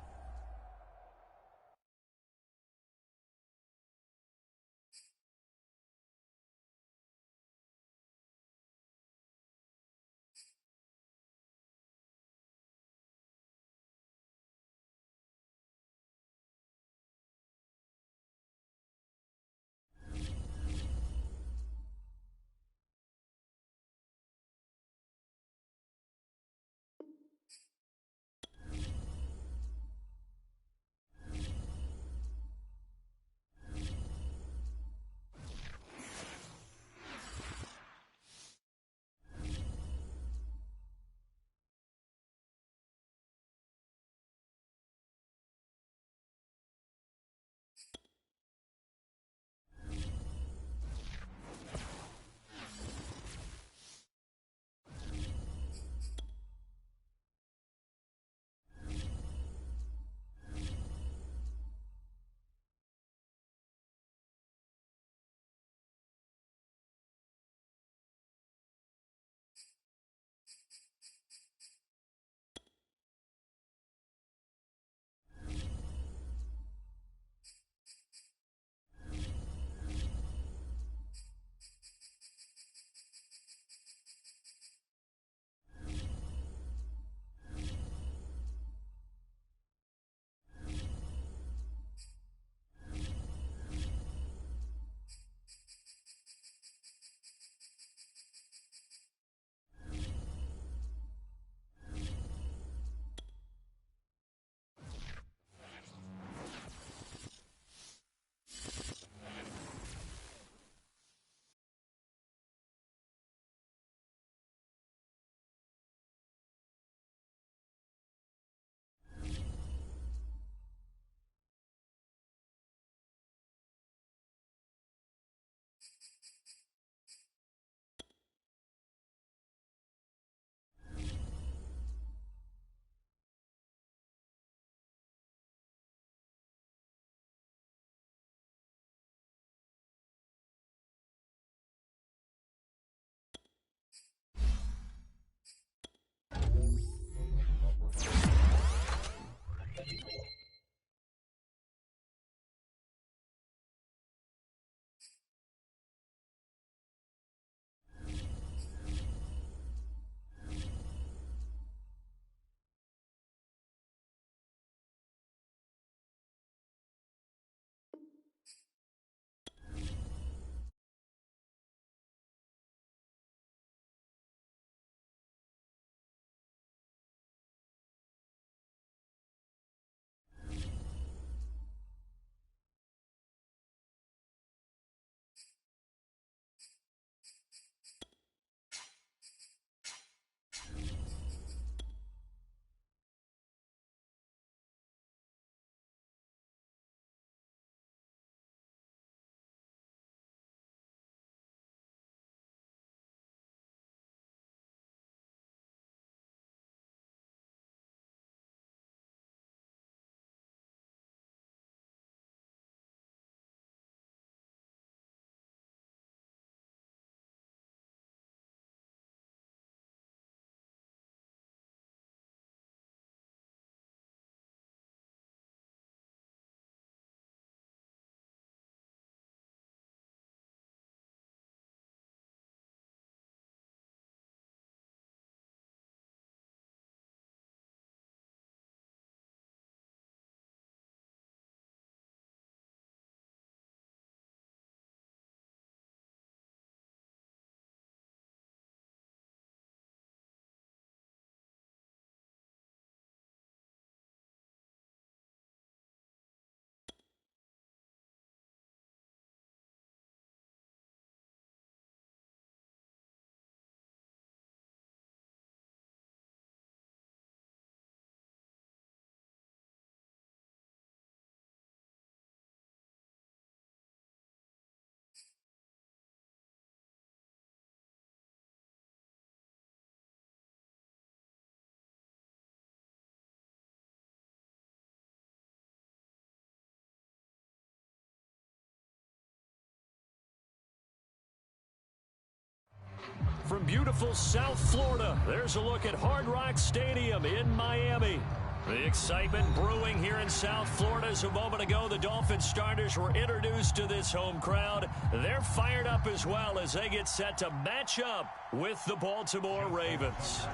From beautiful South Florida, there's a look at Hard Rock Stadium in Miami. The excitement brewing here in South Florida as a moment ago the Dolphins starters were introduced to this home crowd. They're fired up as well as they get set to match up with the Baltimore Ravens.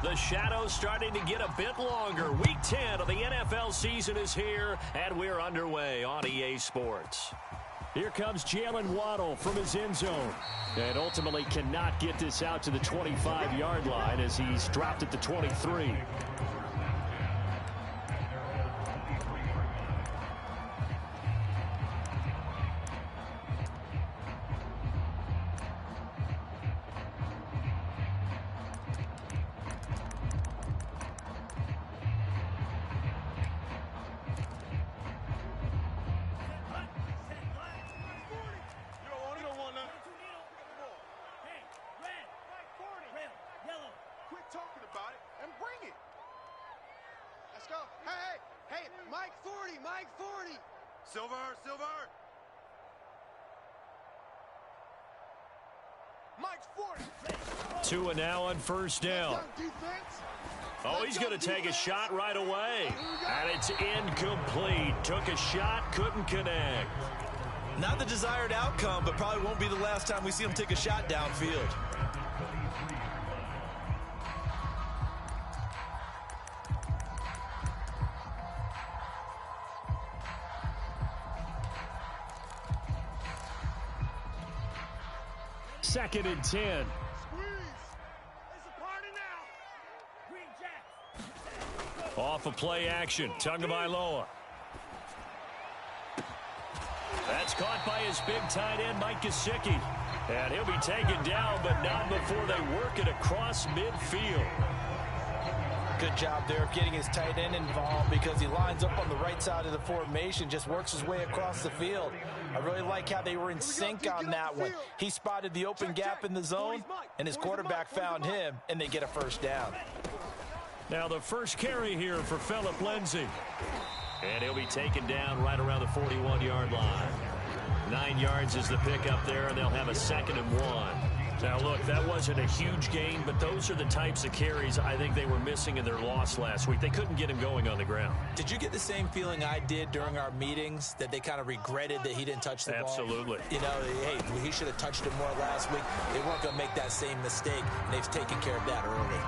The shadow's starting to get a bit longer. Week 10 of the NFL season is here, and we're underway on EA Sports. Here comes Jalen Waddle from his end zone. And ultimately cannot get this out to the 25-yard line as he's dropped at the 23. Tua now on first down. Oh, he's going to take a shot right away. And it's incomplete. Took a shot, couldn't connect. Not the desired outcome, but probably won't be the last time we see him take a shot downfield. Second and 10. Off of play action. Tagovailoa. That's caught by his big tight end, Mike Gesicki. And he'll be taken down, but not before they work it across midfield. Good job there of getting his tight end involved because he lines up on the right side of the formation, just works his way across the field. I really like how they were in sync on that one. He spotted the open gap in the zone, and his quarterback found him, and they get a first down. Now the first carry here for Phillip Lindsay. And he'll be taken down right around the 41-yard line. 9 yards is the pickup there, and they'll have a 2nd and 1. Now, look, that wasn't a huge gain, but those are the types of carries I think they were missing in their loss last week. They couldn't get him going on the ground. Did you get the same feeling I did during our meetings, that they kind of regretted that he didn't touch the ball? Absolutely. You know, hey, he should have touched it more last week. They weren't going to make that same mistake, and they've taken care of that early.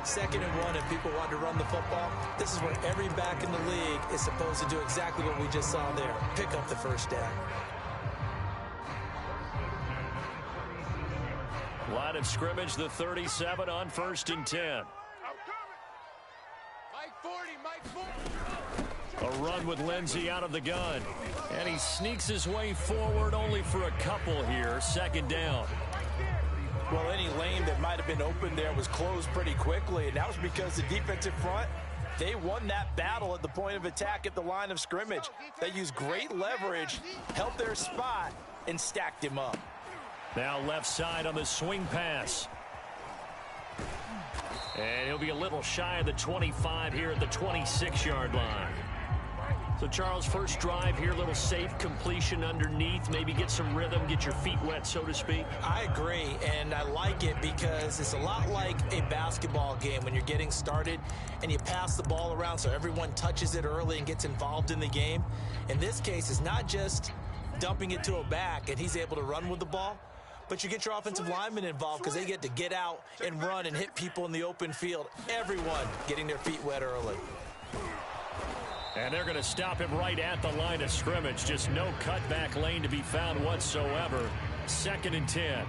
2nd and 1, if people want to run the football, this is where every back in the league is supposed to do exactly what we just saw there, pick up the first down. Line of scrimmage, the 37 on 1st and 10. A run with Lindsay out of the gun. And he sneaks his way forward only for a couple here. 2nd down. Well, any lane that might have been open there was closed pretty quickly, and that was because the defensive front, they won that battle at the point of attack at the line of scrimmage. They used great leverage, held their spot, and stacked him up. Now left side on the swing pass. And he'll be a little shy of the 25 here at the 26-yard line. So, Charles, first drive here, little safe completion underneath, maybe get some rhythm, get your feet wet, so to speak. I agree, and I like it because it's a lot like a basketball game when you're getting started and you pass the ball around so everyone touches it early and gets involved in the game. In this case, it's not just dumping it to a back and he's able to run with the ball, but you get your offensive linemen involved because they get to get out and run and hit people in the open field. Everyone getting their feet wet early. And they're going to stop him right at the line of scrimmage. Just no cutback lane to be found whatsoever. 2nd and 10.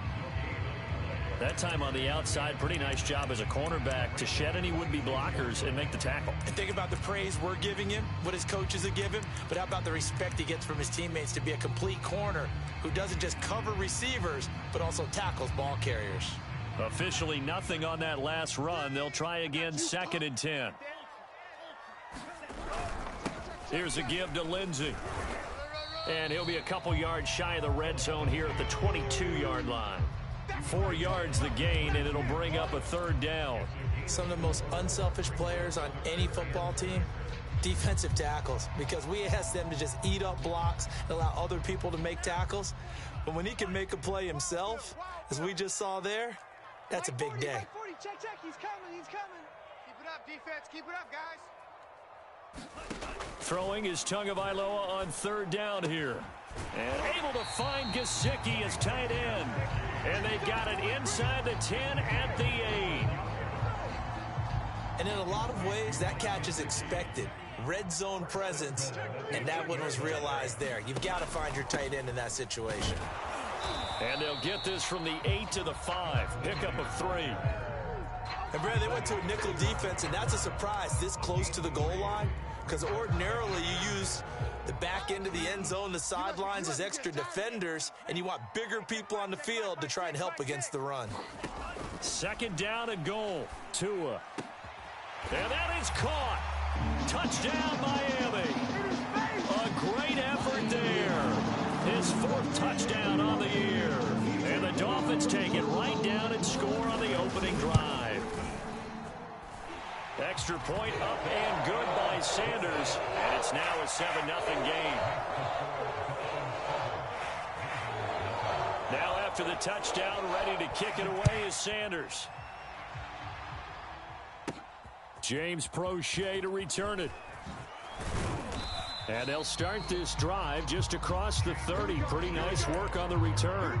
That time on the outside, pretty nice job as a cornerback to shed any would-be blockers and make the tackle. And think about the praise we're giving him, what his coaches have given him, but how about the respect he gets from his teammates to be a complete corner who doesn't just cover receivers, but also tackles ball carriers. Officially nothing on that last run. They'll try again, 2nd and 10. Here's a give to Lindsay. And he'll be a couple yards shy of the red zone here at the 22-yard line. 4 yards the gain, and it'll bring up a 3rd down. Some of the most unselfish players on any football team defensive tackles, because we ask them to just eat up blocks and allow other people to make tackles. But when he can make a play himself, as we just saw there, that's a big day. 40, check, he's coming, he's coming. Keep it up, defense, keep it up, guys. Throwing is Tagovailoa on third down here. And able to find Gesicki as tight end. And they got it inside the 10 at the 8. And in a lot of ways, that catch is expected. Red zone presence, and that one was realized there. You've got to find your tight end in that situation. And they'll get this from the 8 to the 5. Pickup of 3. And, Brad, they went to a nickel defense, and that's a surprise this close to the goal line, because ordinarily you use the back end of the end zone, the sidelines as extra defenders, and you want bigger people on the field to try and help against the run. Second down and goal. Tua. And that is caught. Touchdown, Miami. A great effort there. His 4th touchdown on the year. And the Dolphins take it right down and score on the opening drive. Extra point up and good by Sanders. And it's now a 7-0 game. Now after the touchdown, ready to kick it away is Sanders. James Prochet to return it. And they'll start this drive just across the 30. Pretty nice work on the return.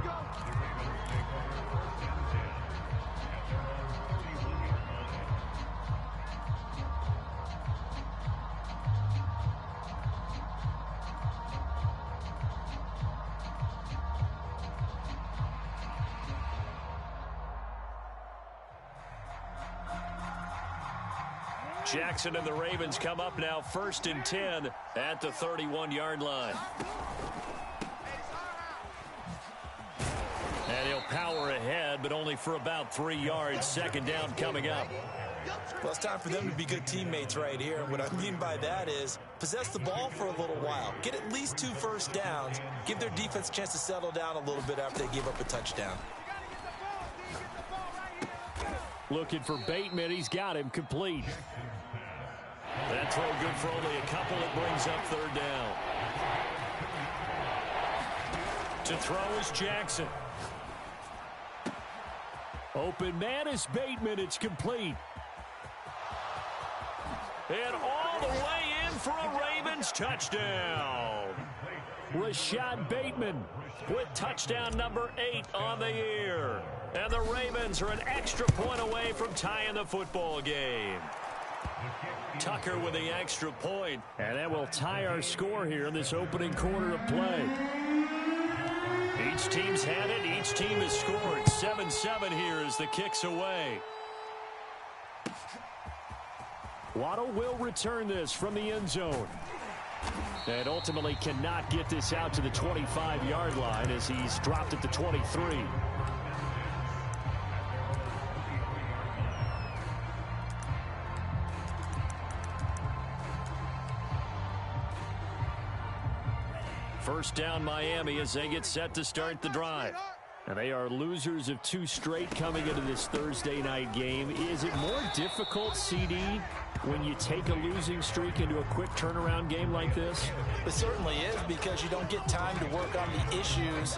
Jackson and the Ravens come up now 1st and 10 at the 31-yard line. And he'll power ahead, but only for about 3 yards. Second down coming up. Well, it's time for them to be good teammates right here. And what I mean by that is possess the ball for a little while. Get at least 2 first downs. Give their defense a chance to settle down a little bit after they give up a touchdown. Looking for Bateman. He's got him complete. That throw good for only a couple. It brings up 3rd down. To throw is Jackson. Open man is Bateman. It's complete. And all the way in for a Ravens touchdown. Rashad Bateman with touchdown number 8 on the year. And the Ravens are an extra point away from tying the football game. Tucker with the extra point, and that will tie our score here in this opening quarter of play. Each team's had it. Each team has scored. 7-7 here as the kick's away. Waddle will return this from the end zone. And ultimately cannot get this out to the 25-yard line as he's dropped at the 23. First down Miami as they get set to start the drive. And they are losers of 2 straight coming into this Thursday night game. Is it more difficult, CD, when you take a losing streak into a quick turnaround game like this? It certainly is, because you don't get time to work on the issues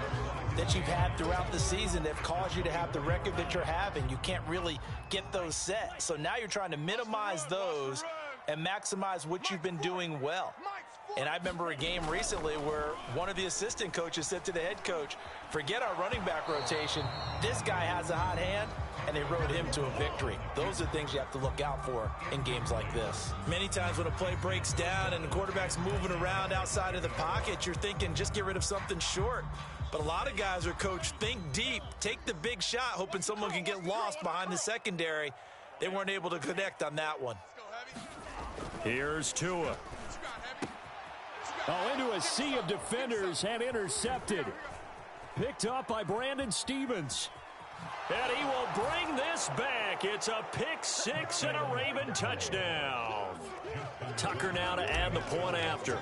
that you've had throughout the season that have caused you to have the record that you're having. You can't really get those set. So now you're trying to minimize those and maximize what you've been doing well. And I remember a game recently where one of the assistant coaches said to the head coach, forget our running back rotation. This guy has a hot hand, and they rode him to a victory. Those are things you have to look out for in games like this. Many times when a play breaks down and the quarterback's moving around outside of the pocket, you're thinking just get rid of something short. But a lot of guys are coached, think deep, take the big shot, hoping someone can get lost behind the secondary. They weren't able to connect on that one. Here's Tua. Oh, into a sea of defenders and intercepted. Picked up by Brandon Stevens. And he will bring this back. It's a pick 6 and a Raven touchdown. Tucker now to add the point after.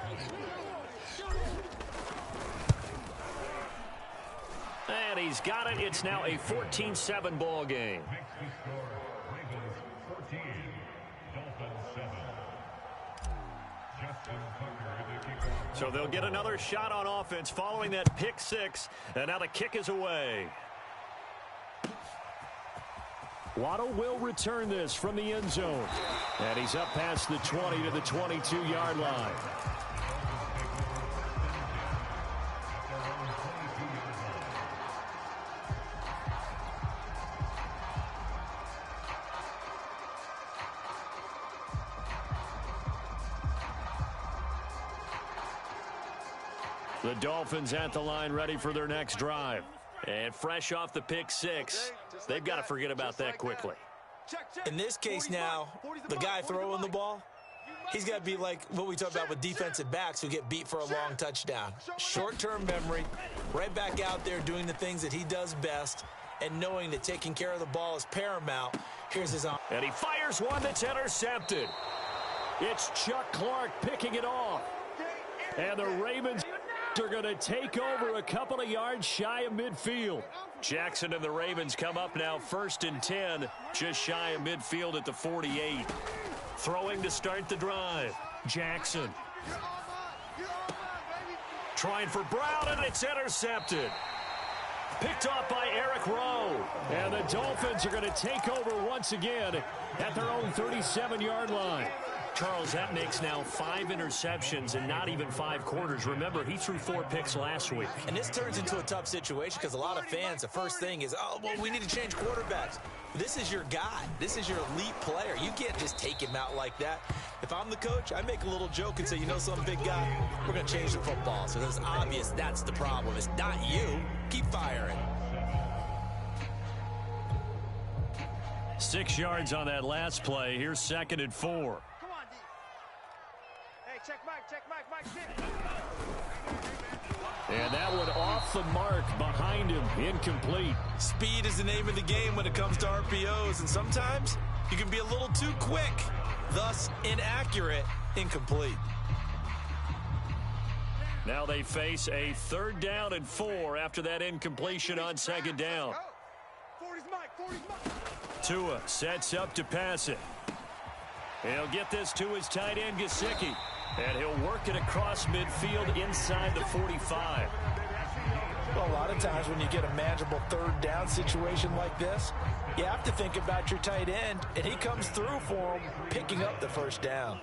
And he's got it. It's now a 14-7 ball game. So they'll get another shot on offense following that pick six, and now the kick is away. Waddle will return this from the end zone. And he's up past the 20 to the 22-yard line. The Dolphins at the line ready for their next drive. And fresh off the pick six, they've got to forget about that quickly. In this case now, the guy throwing the ball, he's got to be like what we talk about with defensive backs who get beat for a long touchdown. Short-term memory, right back out there doing the things that he does best, and knowing that taking care of the ball is paramount. Here's his arm. And he fires one that's intercepted. It's Chuck Clark picking it off. And the Ravens are going to take over a couple of yards shy of midfield. Jackson and the Ravens come up now 1st and 10, just shy of midfield at the 48. Throwing to start the drive. Jackson. Trying for Brown, and it's intercepted. Picked off by Eric Rowe. And the Dolphins are going to take over once again at their own 37-yard line. Charles, that makes now 5 interceptions in not even 5 quarters. Remember, he threw 4 picks last week. And this turns into a tough situation because a lot of fans, the first thing is, oh, well, we need to change quarterbacks. This is your guy. This is your elite player. You can't just take him out like that. If I'm the coach, I make a little joke and say, you know something, big guy? We're going to change the football. So it's obvious that's the problem. It's not you. Keep firing. 6 yards on that last play. Here's 2nd and 4. Check Mike. And that one off the mark behind him, incomplete. Speed is the name of the game when it comes to RPOs, and sometimes you can be a little too quick, thus inaccurate, incomplete. Now they face a 3rd down and 4 after that incompletion on 2nd down. 40's Mike. Tua sets up to pass it. He'll get this to his tight end, Gesicki. And he'll work it across midfield inside the 45. Well, a lot of times when you get a manageable 3rd down situation like this, you have to think about your tight end, and he comes through for him, picking up the 1st down.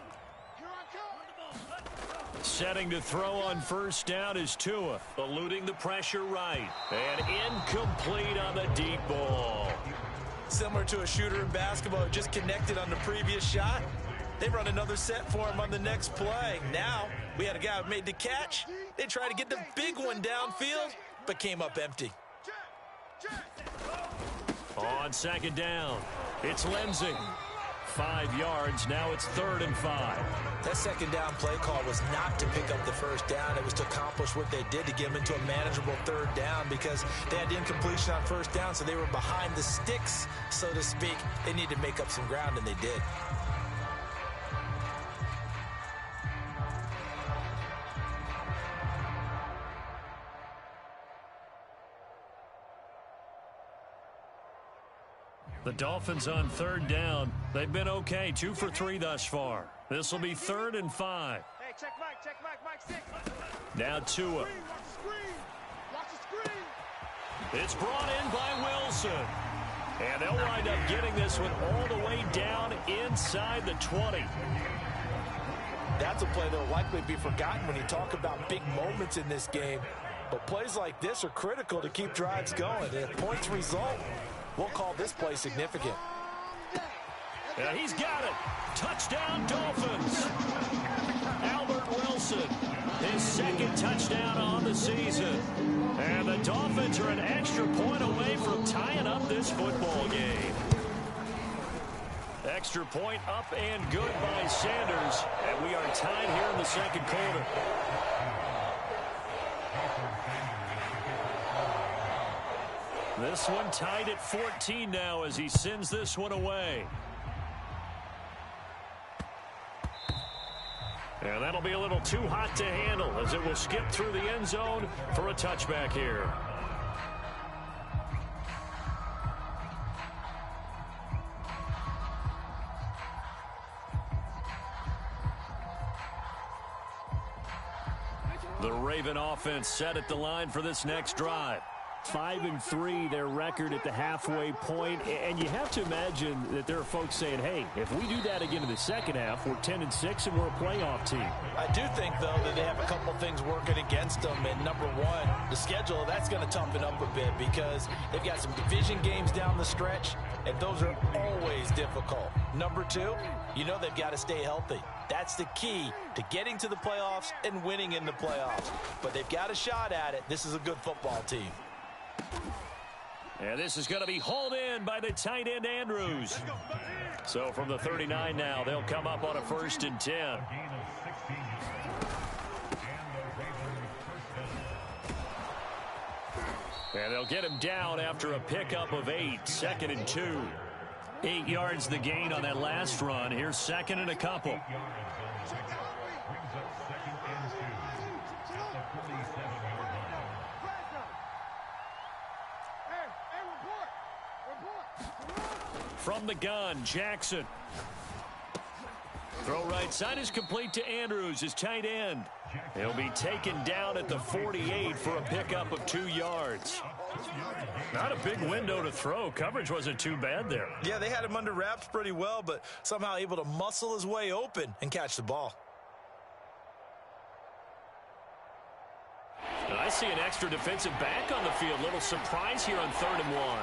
Setting to throw on 1st down is Tua, eluding the pressure right. And incomplete on the deep ball. Similar to a shooter in basketball who just connected on the previous shot. They run another set for him on the next play. Now, we had a guy who made the catch. They tried to get the big one downfield, but came up empty. On 2nd down, it's Lindsey. 5 yards, now it's 3rd and 5. That 2nd down play call was not to pick up the 1st down. It was to accomplish what they did to get them into a manageable 3rd down because they had the incompletion on 1st down, so they were behind the sticks, so to speak. They needed to make up some ground, and they did. The Dolphins on 3rd down. They've been okay, 2 for 3 thus far. This will be 3rd and 5. Hey, check Mike 6. Now Tua. Watch the screen. It's brought in by Wilson. And they'll wind up getting this one all the way down inside the 20. That's a play that will likely be forgotten when you talk about big moments in this game. But plays like this are critical to keep drives going. And if points result, we'll call this play significant. And he's got it. Touchdown, Dolphins. Albert Wilson, his 2nd touchdown on the season. And the Dolphins are an extra point away from tying up this football game. Extra point up and good by Sanders. And we are tied here in the 2nd quarter. This one tied at 14 now as he sends this one away. And that'll be a little too hot to handle as it will skip through the end zone for a touchback here. The Raven offense set at the line for this next drive. 5-3, their record at the halfway point, and you have to imagine that there are folks saying, hey, if we do that again in the second half, we're 10-6 and we're a playoff team. I do think, though, that they have a couple things working against them, and number one, the schedule, that's going to toughen up a bit because they've got some division games down the stretch, and those are always difficult. Number two, you know they've got to stay healthy. That's the key to getting to the playoffs and winning in the playoffs. But they've got a shot at it. This is a good football team. And this is going to be hauled in by the tight end, Andrews. So from the 39 now, they'll come up on a 1st and 10. And they'll get him down after a pickup of 8, 2nd and 2. 8 yards the gain on that last run. Here's 2nd and a couple. From the gun, Jackson. Throw right side is complete to Andrews, his tight end. He'll be taken down at the 48 for a pickup of 2 yards. Not a big window to throw. Coverage wasn't too bad there. Yeah, they had him under wraps pretty well, but somehow able to muscle his way open and catch the ball. And I see an extra defensive back on the field. Little surprise here on 3rd and 1.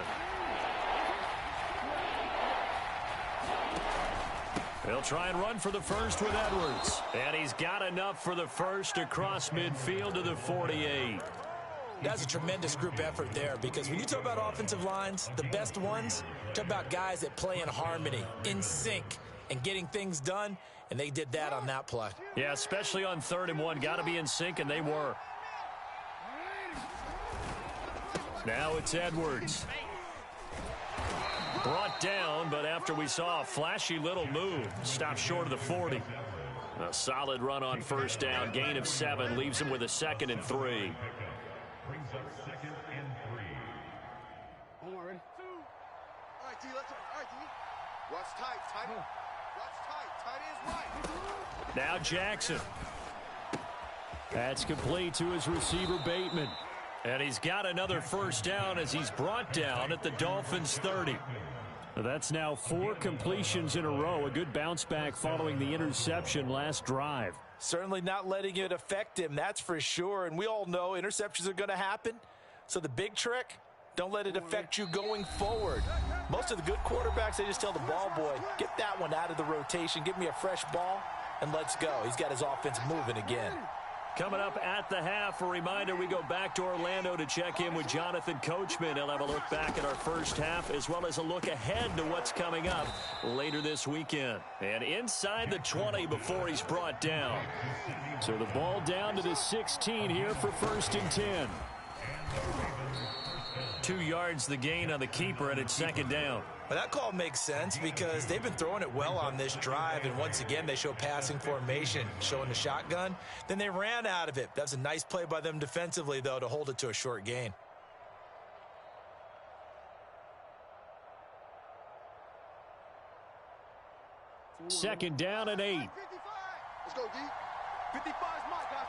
They'll try and run for the first with Edwards. And he's got enough for the first across midfield to the 48. That's a tremendous group effort there because when you talk about offensive lines, the best ones, talk about guys that play in harmony, in sync, and getting things done, and they did that on that play. Yeah, especially on 3rd and 1. Got to be in sync, and they were. Now it's Edwards. Brought down, but after we saw a flashy little move, stopped short of the 40. A solid run on 1st down, gain of 7, leaves him with a 2nd and 3. Brings up 2nd and 3. All right, D, let's go. All right, D. Watch tight, tight. Watch tight, tight is right. Now Jackson. That's complete to his receiver, Bateman. And he's got another 1st down as he's brought down at the Dolphins' 30. That's now 4 completions in a row. A good bounce back following the interception last drive. Certainly not letting it affect him, that's for sure. And we all know interceptions are going to happen. So the big trick, don't let it affect you going forward. Most of the good quarterbacks, they just tell the ball boy, get that one out of the rotation, give me a fresh ball, and let's go. He's got his offense moving again. Coming up at the half, a reminder, we go back to Orlando to check in with Jonathan Coachman. He'll have a look back at our 1st half as well as a look ahead to what's coming up later this weekend. And inside the 20 before he's brought down. So the ball down to the 16 here for 1st and 10. 2 yards the gain on the keeper, and it's 2nd down. But that call makes sense because they've been throwing it well on this drive, and once again, they show passing formation, showing the shotgun. Then they ran out of it. That's a nice play by them defensively, though, to hold it to a short gain. Second down and 8. 55. Let's go, D. 55 is my guy.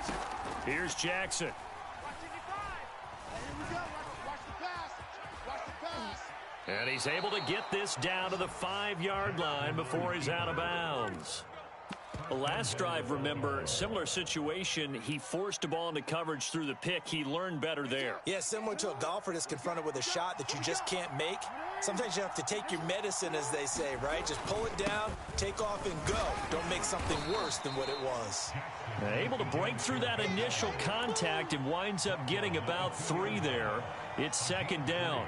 55. Here's Jackson. Watch 55. Here we go. Watch the pass. Watch the pass. And he's able to get this down to the 5-yard line before he's out of bounds. The last drive, remember, similar situation. He forced a ball into coverage through the pick. He learned better there. Yeah, similar to a golfer that's confronted with a shot that you just can't make. Sometimes you have to take your medicine, as they say, right? Just pull it down, take off, and go. Don't make something worse than what it was. Able to break through that initial contact and winds up getting about 3 there. It's 2nd down.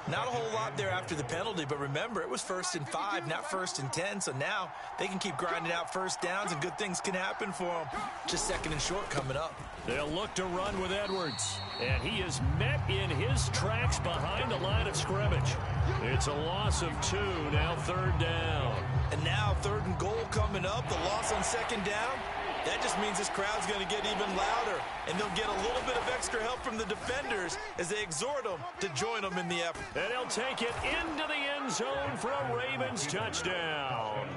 Not a whole lot there after the penalty, but remember, it was 1st and 5, not 1st and 10, so now they can keep grinding out 1st downs and good things can happen for them. Just 2nd and short coming up. They'll look to run with Edwards, and he is met in his tracks behind the line of scrimmage. It's a loss of 2, now 3rd down. And now 3rd and goal coming up, the loss on 2nd down. That just means this crowd's going to get even louder, and they'll get a little bit of extra help from the defenders as they exhort them to join them in the effort. And he'll take it into the end zone for a Ravens touchdown.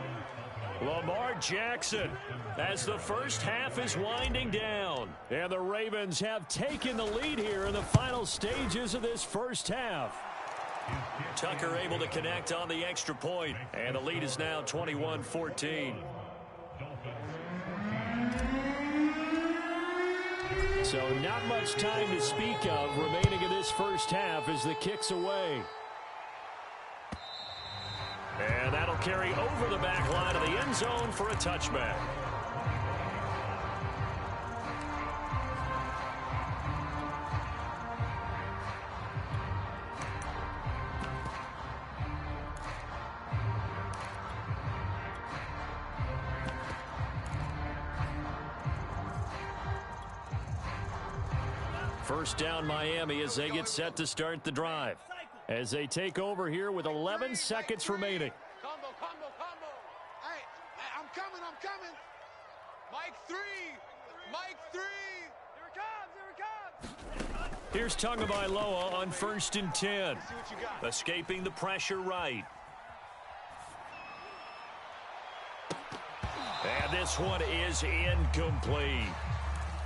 Lamar Jackson as the first half is winding down. And the Ravens have taken the lead here in the final stages of this first half. Tucker able to connect on the extra point, and the lead is now 21-14. So not much time to speak of remaining in this first half as the kick's away. And that'll carry over the back line of the end zone for a touchback. First down Miami as they get set to start the drive. As they take over here with 11 seconds remaining. Combo. Hey, I'm coming. Mike 3. Here it comes. Here's Tagovailoa on 1st and 10. Escaping the pressure right. And this one is incomplete.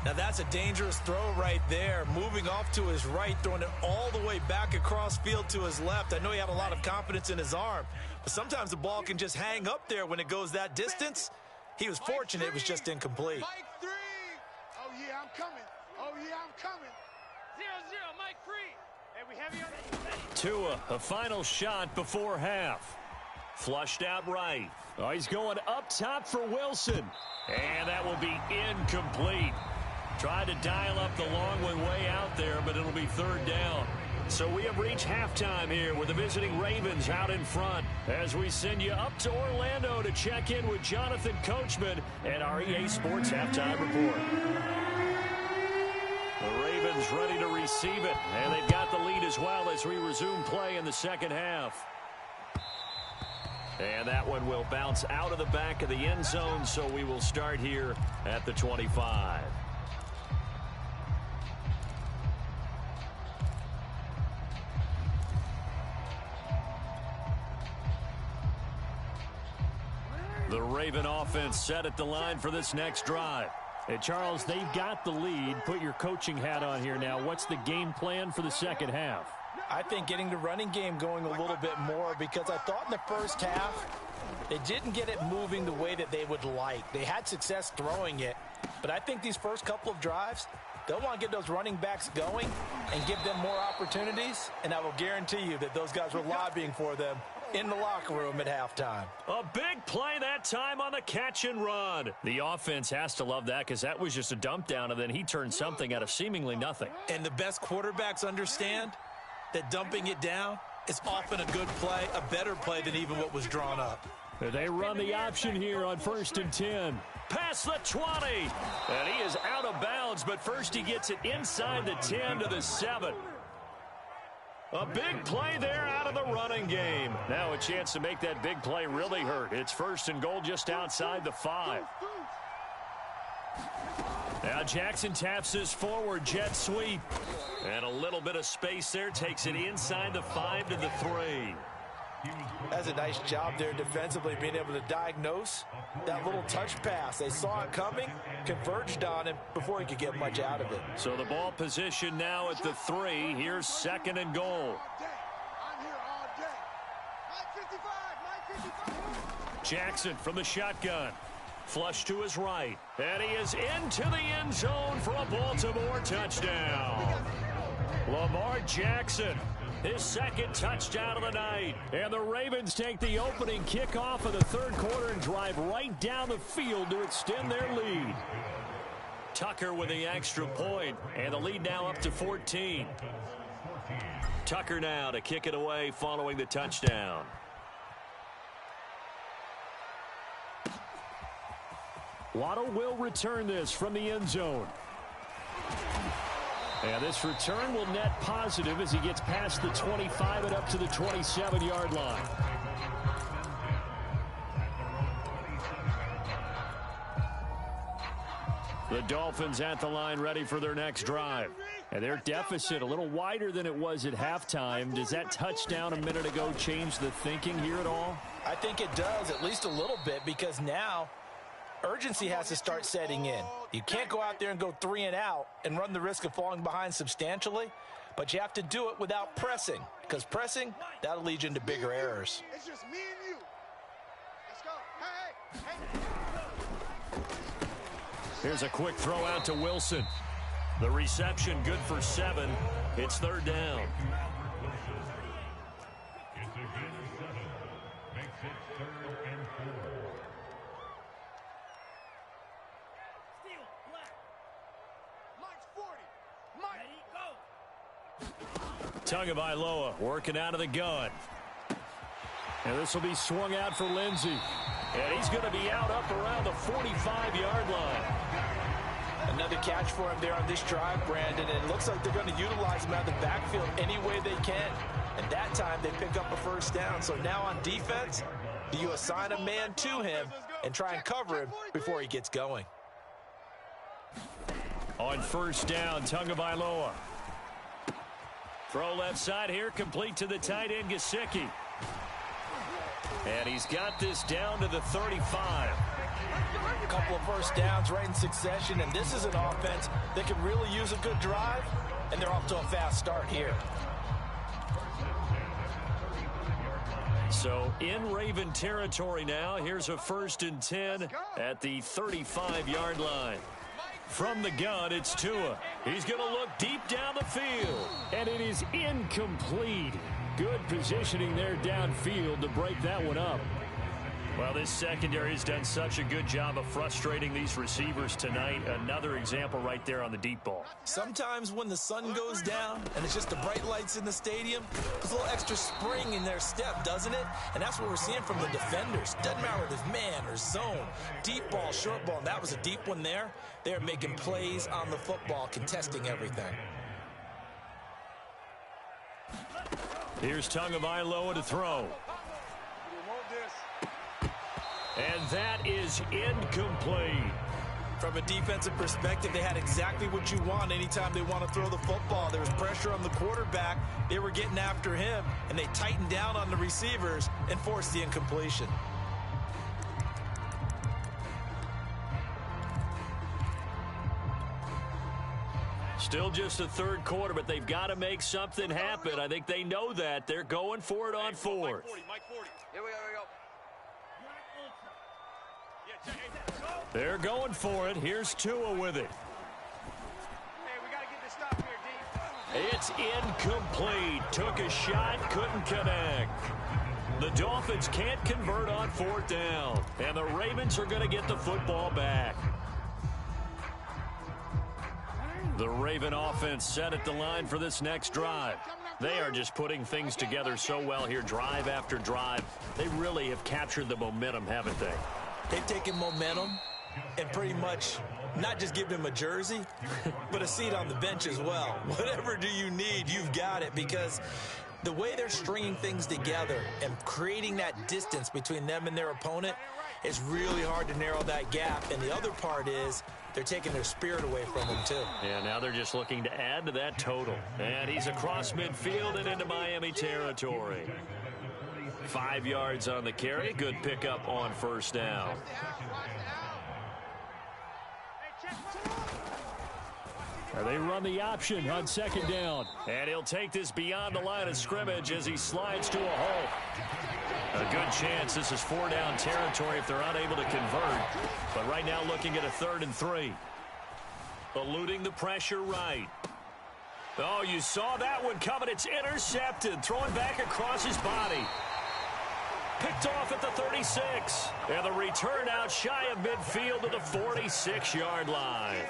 Now that's a dangerous throw right there. Moving off to his right, throwing it all the way back across field to his left. I know he had a lot of confidence in his arm, but sometimes the ball can just hang up there when it goes that distance. He was fortunate it was just incomplete. Mike 3. Oh, yeah, I'm coming. 0-0, Mike 3. Hey, we have you on the Tua, a final shot before half. Flushed out right. Oh, he's going up top for Wilson. And that will be incomplete. Tried to dial up the long one way out there, but it'll be 3rd down. So we have reached halftime here with the visiting Ravens out in front as we send you up to Orlando to check in with Jonathan Coachman and our EA Sports Halftime Report. The Ravens ready to receive it, and they've got the lead as well as we resume play in the second half. And that one will bounce out of the back of the end zone, so we will start here at the 25. The Raven offense set at the line for this next drive. And Charles, they've got the lead. Put your coaching hat on here now. What's the game plan for the second half? I think getting the running game going a little bit more, because I thought in the first half they didn't get it moving the way that they would like. They had success throwing it, but I think these first couple of drives, they'll want to get those running backs going and give them more opportunities, and I will guarantee you that those guys were lobbying for them in the locker room at halftime. A big play that time on the catch and run. The offense has to love that because that was just a dump down, and then he turned something out of seemingly nothing. And the best quarterbacks understand that dumping it down is often a good play, a better play than even what was drawn up. They run the option here on 1st and 10. Past the 20. And he is out of bounds, but first he gets it inside the 10 to the 7. A big play there out of the running game. Now a chance to make that big play really hurt. It's 1st and goal just outside the 5. Now Jackson taps his forward jet sweep. And a little bit of space there takes it inside the 5 to the 3. That's a nice job there defensively, being able to diagnose that little touch pass. They saw it coming, converged on him before he could get much out of it. So the ball position now at the 3. Here's 2nd and goal. I'm here all day. Mike 55. Jackson from the shotgun. Flush to his right. And he is into the end zone for a Baltimore touchdown. Lamar Jackson, his 2nd touchdown of the night. And the Ravens take the opening kickoff of the 3rd quarter and drive right down the field to extend their lead. Tucker with the extra point, and the lead now up to 14. Tucker now to kick it away following the touchdown. Waddle will return this from the end zone. And this return will net positive as he gets past the 25 and up to the 27-yard line. The Dolphins at the line ready for their next drive. And their deficit a little wider than it was at halftime. Does that touchdown a minute ago change the thinking here at all? I think it does, at least a little bit, because now urgency has to start setting in. You can't go out there and go 3 and out and run the risk of falling behind substantially, but you have to do it without pressing, because pressing, that'll lead you into bigger errors. It's just me and you. Let's go. Hey. Here's a quick throw out to Wilson. The reception good for 7. It's third down. It's a good 7. Makes it 3rd and 4. Mike's 40. Mike. Tagovailoa working out of the gun. And this will be swung out for Lindsey. And he's going to be out up around the 45-yard line. Another catch for him there on this drive, Brandon, and it looks like they're going to utilize him out of the backfield any way they can. And that time they pick up a first down. So now on defense, do you assign a man to him and try and cover him before he gets going? On first down, Tagovailoa. Throw left side here, complete to the tight end, Gesicki. And he's got this down to the 35. A couple of first downs right in succession, and this is an offense that can really use a good drive, and they're off to a fast start here. So in Raven territory now, here's a 1st and 10 at the 35-yard line. From the gun, it's Tua. He's going to look deep down the field. And it is incomplete. Good positioning there downfield to break that one up. Well, this secondary has done such a good job of frustrating these receivers tonight. Another example right there on the deep ball. Sometimes when the sun goes down and it's just the bright lights in the stadium, there's a little extra spring in their step, doesn't it? And that's what we're seeing from the defenders. Doesn't matter whether it's man or zone, deep ball, short ball. And that was a deep one there. They're making plays on the football, contesting everything. Here's Tagovailoa to throw. And that is incomplete. From a defensive perspective, they had exactly what you want anytime they want to throw the football. There was pressure on the quarterback. They were getting after him, and they tightened down on the receivers and forced the incompletion. Still just the third quarter, but they've got to make something happen. I think they know that. They're going for it on 4th. Mike 40. Here we go. They're going for it. Here's Tua with it. Hey, we got to get this stop here, D. It's incomplete. Took a shot, couldn't connect. The Dolphins can't convert on 4th down. And the Ravens are going to get the football back. The Raven offense set at the line for this next drive. They are just putting things together so well here, drive after drive. They really have captured the momentum, haven't they? They've taken momentum and pretty much not just given him a jersey, but a seat on the bench as well. Whatever do you need, you've got it, because the way they're stringing things together and creating that distance between them and their opponent is really hard to narrow that gap. And the other part is they're taking their spirit away from them, too. Yeah, now they're just looking to add to that total. And he's across midfield and into Miami territory. 5 yards on the carry. Good pickup on first down. They run the option on second down. And he'll take this beyond the line of scrimmage as he slides to a halt. A good chance this is 4-down territory if they're unable to convert. But right now looking at a 3rd and 3. Eluding the pressure right. Oh, you saw that one coming. It's intercepted. Throwing back across his body. Picked off at the 36. And the return out shy of midfield to the 46-yard line.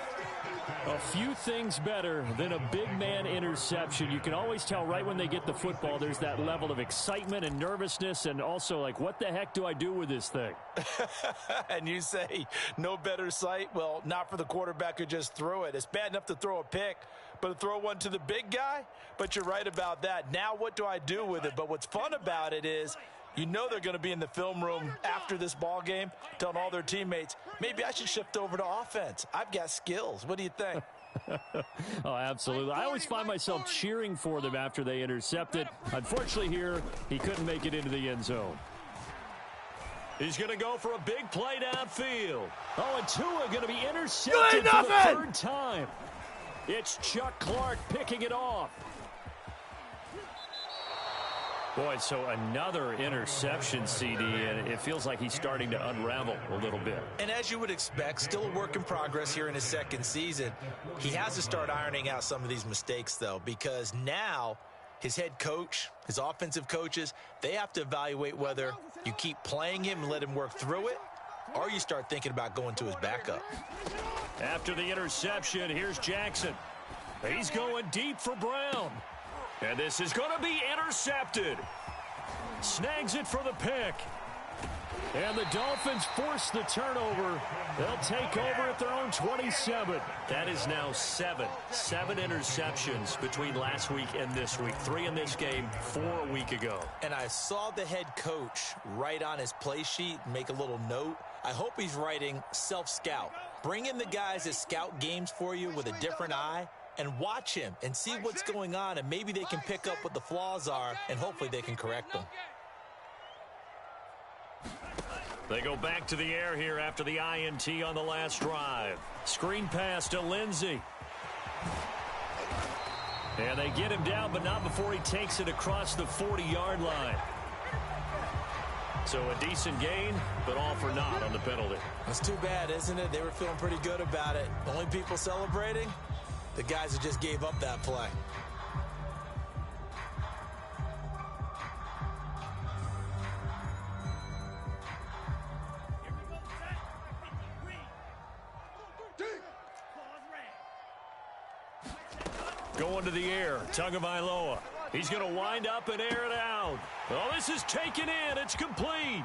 A few things better than a big man interception. You can always tell right when they get the football, there's that level of excitement and nervousness, and also like, what the heck do I do with this thing? And you say no better sight? Well, not for the quarterback who just threw it. It's bad enough to throw a pick, but to throw one to the big guy? But you're right about that. Now what do I do with it? But what's fun about it is You know they're going to be in the film room after this ball game telling all their teammates, maybe I should shift over to offense. I've got skills. What do you think? Oh, absolutely. I always find myself cheering for them after they intercept it. Unfortunately here, he couldn't make it into the end zone. He's going to go for a big play downfield. Oh, and Tua going to be intercepted for the third time. It's Chuck Clark picking it off. Boy, so another interception, CD, and it feels like he's starting to unravel a little bit. And as you would expect, still a work in progress here in his second season. He has to start ironing out some of these mistakes, though, because now his head coach, his offensive coaches, they have to evaluate whether you keep playing him and let him work through it, or you start thinking about going to his backup. After the interception, here's Jackson. He's going deep for Brown. And this is going to be intercepted. Snags it for the pick. And the Dolphins force the turnover. They'll take over at their own 27. That is now seven interceptions between last week and this week. 3 in this game, 4 a week ago. And I saw the head coach write on his play sheet, make a little note. I hope he's writing self-scout. Bring in the guys that scout games for you with a different eye, and watch him and see what's going on, and maybe they can pick up what the flaws are, and hopefully they can correct them. They go back to the air here after the INT on the last drive. Screen pass to Lindsey. And they get him down, but not before he takes it across the 40-yard line. So a decent gain, but all for naught on the penalty. That's too bad, isn't it? They were feeling pretty good about it. The only people celebrating, the guys who just gave up that play. Going to the air, Tagovailoa. He's going to wind up and air it out. Oh, this is taken in. It's complete.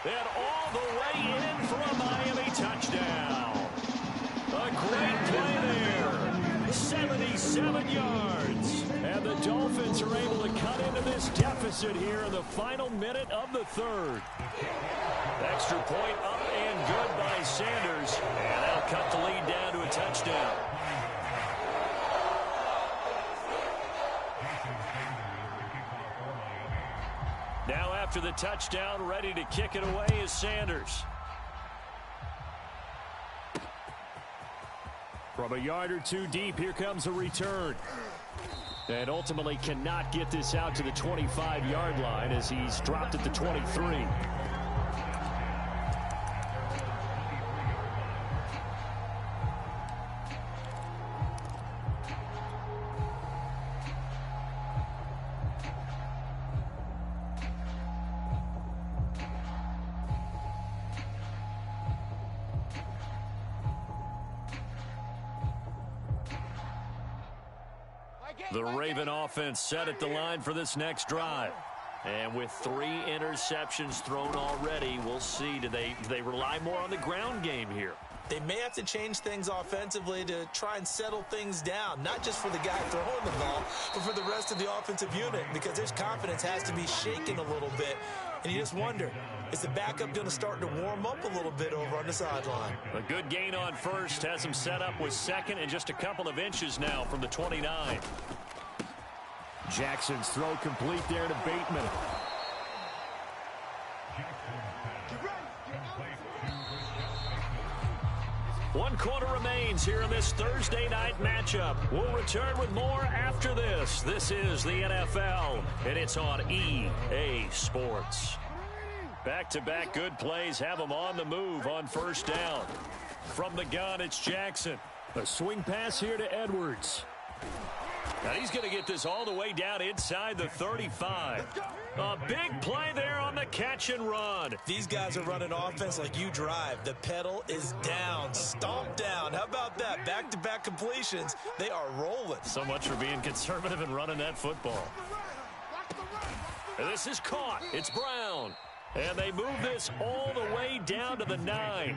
And all the way in for a Miami touchdown. A great play there. 77 yards. And the Dolphins are able to cut into this deficit here in the final minute of the third. Extra point up and good by Sanders. And they'll cut the lead down to a touchdown. Now after the touchdown, ready to kick it away is Sanders. From a yard or two deep, here comes a return. And ultimately cannot get this out to the 25-yard line as he's dropped at the 23. The Raven offense set at the line for this next drive. And with 3 interceptions thrown already, we'll see. Do they rely more on the ground game here? They may have to change things offensively to try and settle things down, not just for the guy throwing the ball, but for the rest of the offensive unit, because their confidence has to be shaken a little bit. And you just wonder, is the backup going to start to warm up a little bit over on the sideline? A good gain on first has him set up with second and just a couple of inches now from the 29. Jackson's throw complete there to Bateman. One quarter remains here in this Thursday night matchup. We'll return with more after this. This is the NFL, and it's on EA Sports. Back-to-back good plays have them on the move on first down. From the gun, it's Jackson. A swing pass here to Edwards. Now he's going to get this all the way down inside the 35. A big play there on the catch and run. These guys are running offense like you drive. The pedal is down, stomped down. How about that? Back-to-back completions. They are rolling. So much for being conservative and running that football. And this is caught. It's Brown. And they move this all the way down to the 9.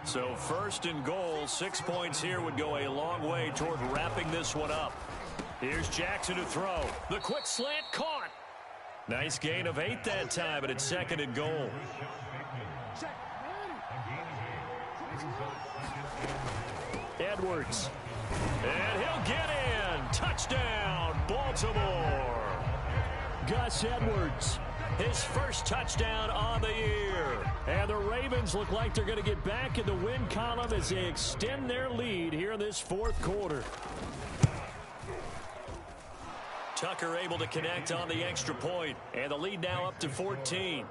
So first and goal, 6 points here would go a long way toward wrapping this one up. Here's Jackson to throw. The quick slant caught. Nice gain of 8 that time, but it's 2nd and goal. Edwards. And he'll get in. Touchdown, Baltimore. Gus Edwards, his first touchdown on the year. And the Ravens look like they're going to get back in the win column as they extend their lead here in this 4th quarter. Tucker able to connect on the extra point, and the lead now up to 14.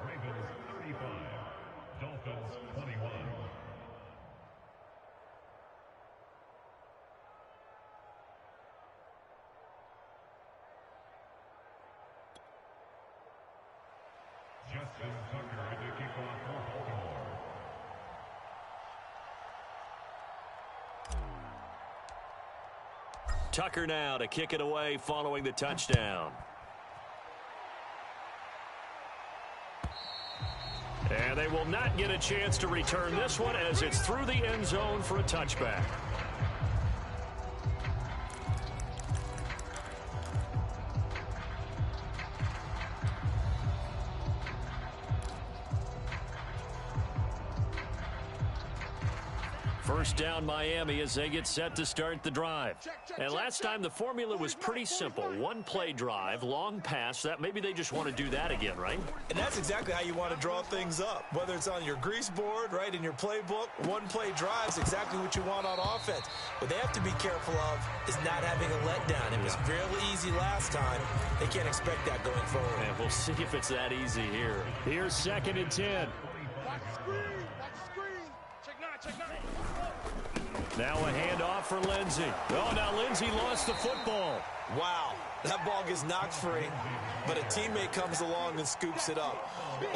Tucker now to kick it away following the touchdown. And they will not get a chance to return this one as it's through the end zone for a touchback. First down Miami as they get set to start the drive. And last time the formula was pretty simple. One play drive, long pass. That maybe they just want to do that again, right? And that's exactly how you want to draw things up. Whether it's on your grease board, right, in your playbook, one play drive is exactly what you want on offense. What they have to be careful of is not having a letdown. It was real easy last time. They can't expect that going forward. And we'll see if it's that easy here. Here's 2nd and 10. Watch the screen. Watch the screen. Check 9. Now a handoff for Lindsey. Oh, now Lindsey lost the football. Wow, that ball gets knocked free, but a teammate comes along and scoops it up. It's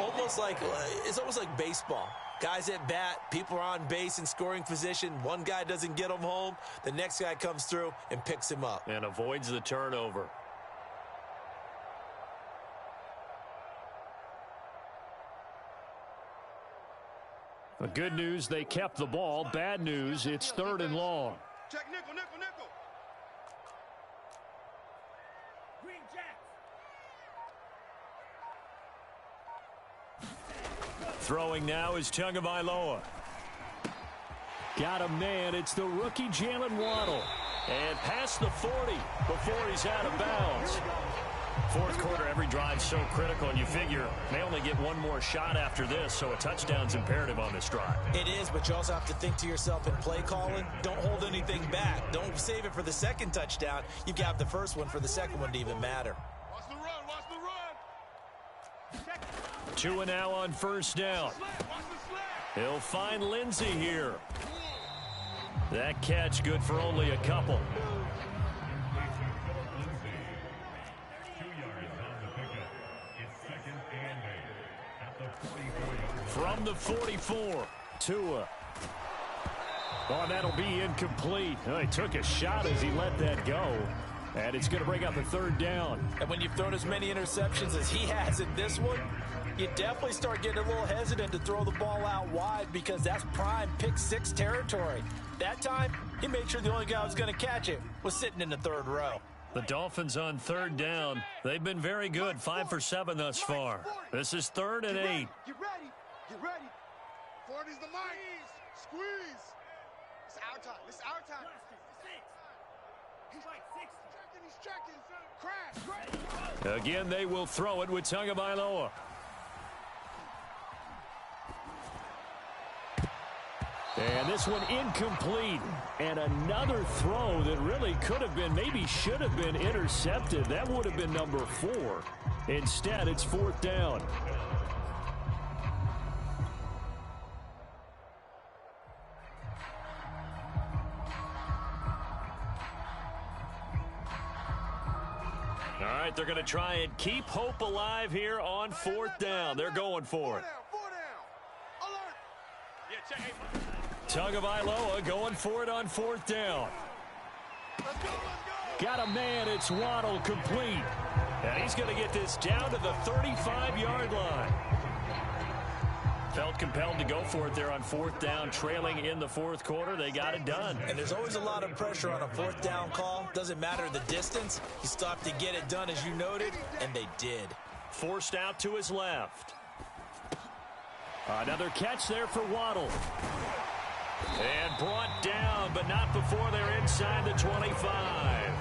almost like baseball. Guys at bat, people are on base in scoring position. One guy doesn't get him home. The next guy comes through and picks him up. And avoids the turnover. The good news, they kept the ball. Bad news, it's 3rd and long. Check nickel. Green Jags. Throwing now is Tagovailoa. Got a man. It's the rookie Jalen Waddle. And past the 40 before he's out of bounds. 4th quarter, every drive's so critical, and you figure they only get one more shot after this, so a touchdown's imperative on this drive. It is, but you also have to think to yourself in play calling, don't hold anything back. Don't save it for the 2nd touchdown. You've got the 1st one for the 2nd one to even matter. Watch the run. Tua now on 1st down. Watch the slap. He'll find Lindsey here. That catch good for only a couple. From the 44, Tua. Oh, that'll be incomplete. Oh, he took a shot as he let that go. And it's going to bring up a 3rd down. And when you've thrown as many interceptions as he has in this one, you definitely start getting a little hesitant to throw the ball out wide because that's prime pick 6 territory. That time, he made sure the only guy who was going to catch it was sitting in the 3rd row. The Dolphins on 3rd down. They've been very good, 5 for 7 thus far. This is 3rd and 8. Get ready. 40's the mic. Squeeze. It's our time. He's checking. Crash. Again, they will throw it with Tagovailoa. And this one incomplete. And another throw that really could have been, maybe should have been intercepted. That would have been number 4. Instead, it's 4th down. All right, they're going to try and keep hope alive here on 4th down. They're going for it. 4 down. Alert. Tagovailoa going for it on 4th down. Let's go. Got a man. It's Waddle complete. And he's going to get this down to the 35-yard line. Felt compelled to go for it there on 4th down, trailing in the 4th quarter. They got it done. And there's always a lot of pressure on a 4th down call. Doesn't matter the distance. You still have to get it done, as you noted, and they did. Forced out to his left. Another catch there for Waddle. And brought down, but not before they're inside the 25.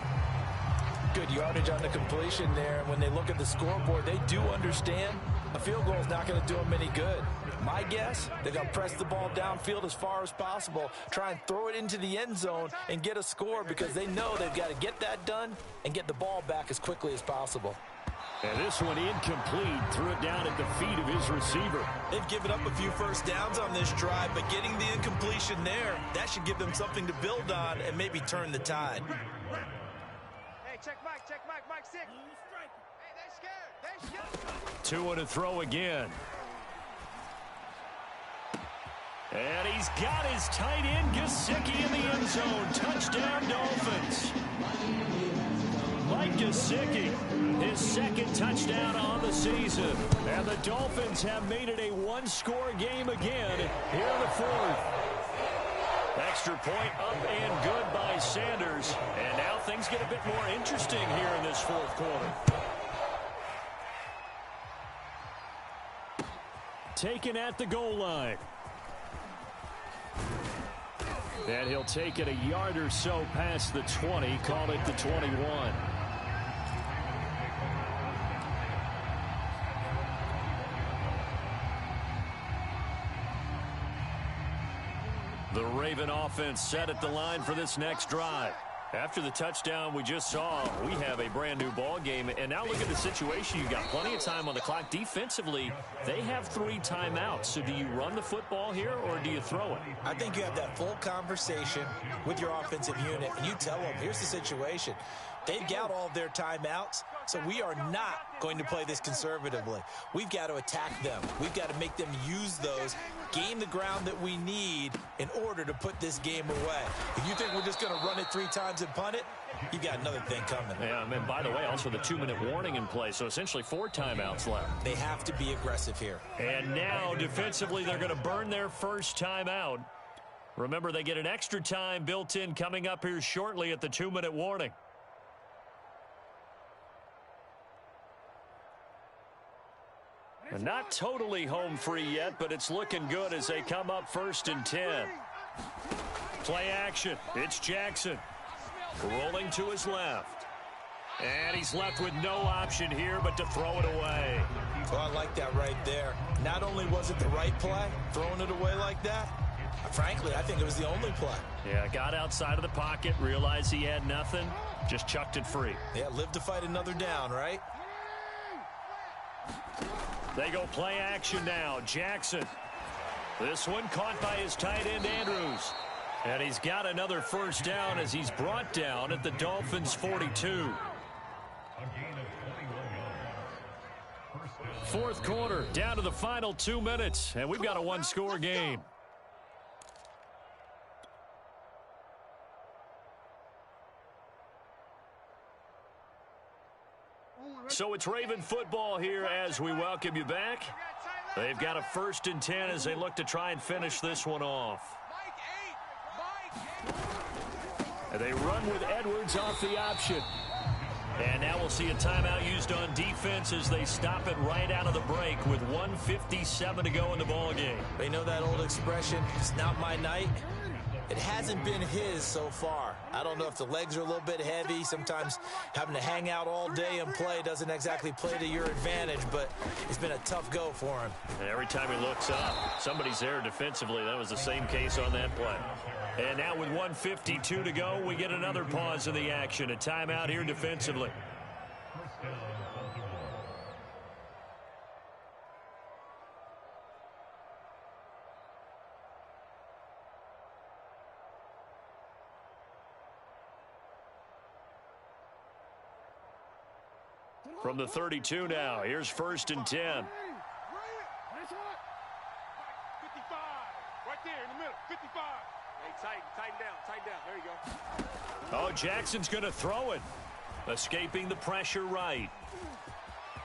Good yardage on the completion there. And when they look at the scoreboard, they do understand a field goal is not going to do them any good. My guess, they're going to press the ball downfield as far as possible, try and throw it into the end zone and get a score because they know they've got to get that done and get the ball back as quickly as possible. And this one incomplete. Threw it down at the feet of his receiver. They've given up a few first downs on this drive, but getting the incompletion there, that should give them something to build on and maybe turn the tide. Hey, check Mike, Mike sick. Hey, they scared. Two to throw again. And he's got his tight end, Gesicki, in the end zone. Touchdown, Dolphins. Mike Gesicki, his second touchdown on the season. And the Dolphins have made it a one-score game again here in the fourth. Extra point up and good by Sanders. And now things get a bit more interesting here in this fourth quarter. Taken at the goal line. And he'll take it a yard or so past the 20, call it the 21. The Raven offense set at the line for this next drive. After the touchdown we just saw, we have a brand new ball game. And now look at the situation. You've got plenty of time on the clock. Defensively, they have 3 timeouts. So do you run the football here or do you throw it? I think you have that full conversation with your offensive unit, and you tell them, here's the situation. They've got all of their timeouts, so we are not going to play this conservatively. We've got to attack them. We've got to make them use those, gain the ground that we need in order to put this game away. If you think we're just going to run it 3 times and punt it, you've got another thing coming. Yeah, and by the way, also the 2-minute warning in play, so essentially 4 timeouts left. They have to be aggressive here. And now, defensively, they're going to burn their first timeout. Remember, they get an extra time built in coming up here shortly at the 2-minute warning. And not totally home free yet, but it's looking good as they come up 1st and 10. Play action. It's Jackson. Rolling to his left. And he's left with no option here but to throw it away. Oh, I like that right there. Not only was it the right play, throwing it away like that, frankly, I think it was the only play. Yeah, got outside of the pocket, realized he had nothing, just chucked it free. Yeah, live to fight another down, right? They go play action now. Jackson. This one caught by his tight end, Andrews. And he's got another first down as he's brought down at the Dolphins' 42. Fourth quarter, down to the final 2 minutes, and we've got a one-score game. So it's Raven football here as we welcome you back. They've got a 1st and 10 as they look to try and finish this one off. And they run with Edwards off the option. And now we'll see a timeout used on defense as they stop it right out of the break with 1:57 to go in the ballgame. They know that old expression, it's not my night. It hasn't been his so far. I don't know if the legs are a little bit heavy. Sometimes having to hang out all day and play doesn't exactly play to your advantage, but it's been a tough go for him. And every time he looks up, somebody's there defensively. That was the same case on that play. And now with 1:52 to go, we get another pause in the action. A timeout here defensively. From the 32 now, here's 1st and 10. 55. Right there in the middle. 55. Hey, tighten down. There you go. Oh, Jackson's going to throw it. Escaping the pressure right.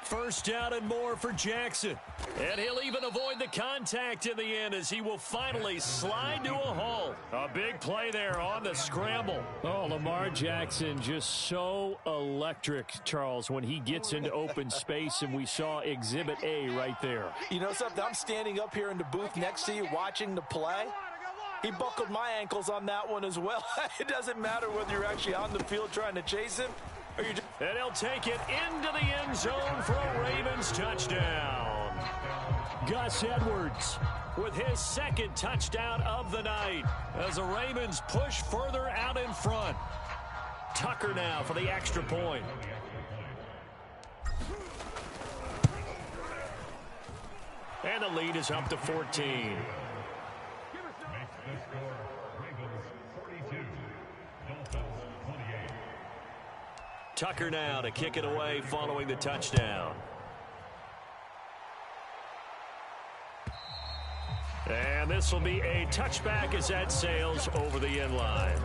First down and more for Jackson. And he'll even avoid the contact in the end as he will finally slide to a halt. A big play there on the scramble. Oh, Lamar Jackson just so electric, Charles, when he gets into open space, and we saw Exhibit A right there. You know something? I'm standing up here in the booth next to you watching the play. He buckled my ankles on that one as well. It doesn't matter whether you're actually on the field trying to chase him, or you're just... And he'll take it into the end zone for a Ravens touchdown. Gus Edwards with his second touchdown of the night as the Ravens push further out in front. Tucker now for the extra point. And the lead is up to 14. Tucker now to kick it away following the touchdown. And this will be a touchback as that sails over the end line.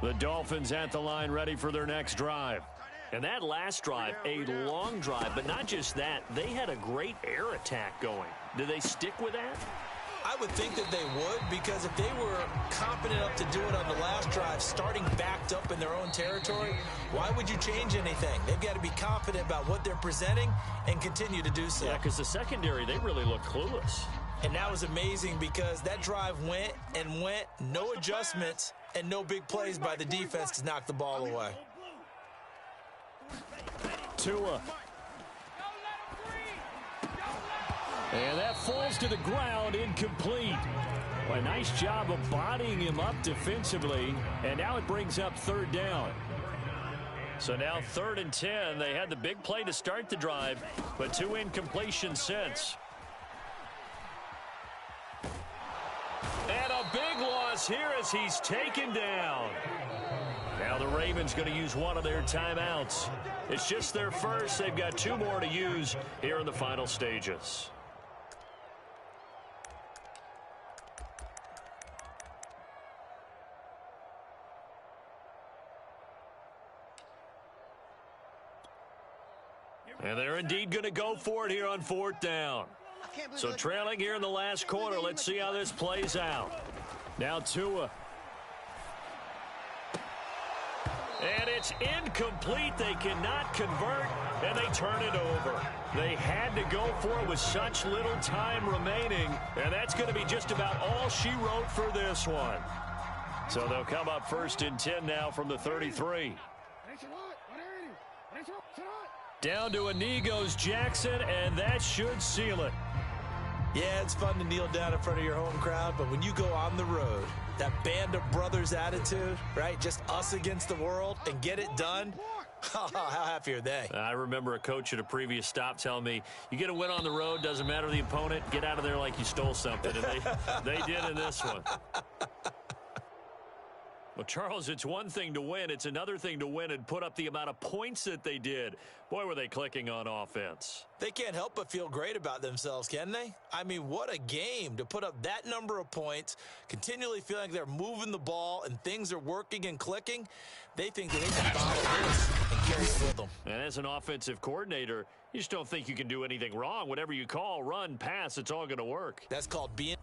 The Dolphins at the line ready for their next drive. And that last drive, a long drive, but not just that. They had a great air attack going. Do they stick with that? I would think that they would, because if they were confident enough to do it on the last drive, starting backed up in their own territory, why would you change anything? They've got to be confident about what they're presenting and continue to do so. Yeah, because the secondary, they really look clueless. And that was amazing because that drive went and went, no adjustments, and no big plays by the defense to knock the ball away. Tua. And that falls to the ground, incomplete. Well, a nice job of bodying him up defensively, and now it brings up third down. So now 3rd and 10. They had the big play to start the drive, but 2 incompletions since. And a big loss here as he's taken down. Now the Ravens going to use one of their timeouts. It's just their first. They've got 2 more to use here in the final stages. And they're indeed going to go for it here on 4th down. So trailing here in the last quarter. Let's see how this plays out. Now Tua. And it's incomplete. They cannot convert, and they turn it over. They had to go for it with such little time remaining, and that's going to be just about all she wrote for this one. So they'll come up 1st and 10 now from the 33. Down to a knee goes Jackson, and that should seal it. Yeah, it's fun to kneel down in front of your home crowd, but when you go on the road, that band of brothers attitude, right? Just us against the world and get it done. How happy are they? I remember a coach at a previous stop telling me, you get a win on the road, doesn't matter the opponent, get out of there like you stole something. And they did in this one. Well, Charles, it's one thing to win. It's another thing to win and put up the amount of points that they did. Boy, were they clicking on offense. They can't help but feel great about themselves, can they? I mean, what a game to put up that number of points, continually feeling like they're moving the ball and things are working and clicking. They think that they can follow this and carry it with them. And as an offensive coordinator, you just don't think you can do anything wrong. Whatever you call, run, pass, it's all going to work. That's called being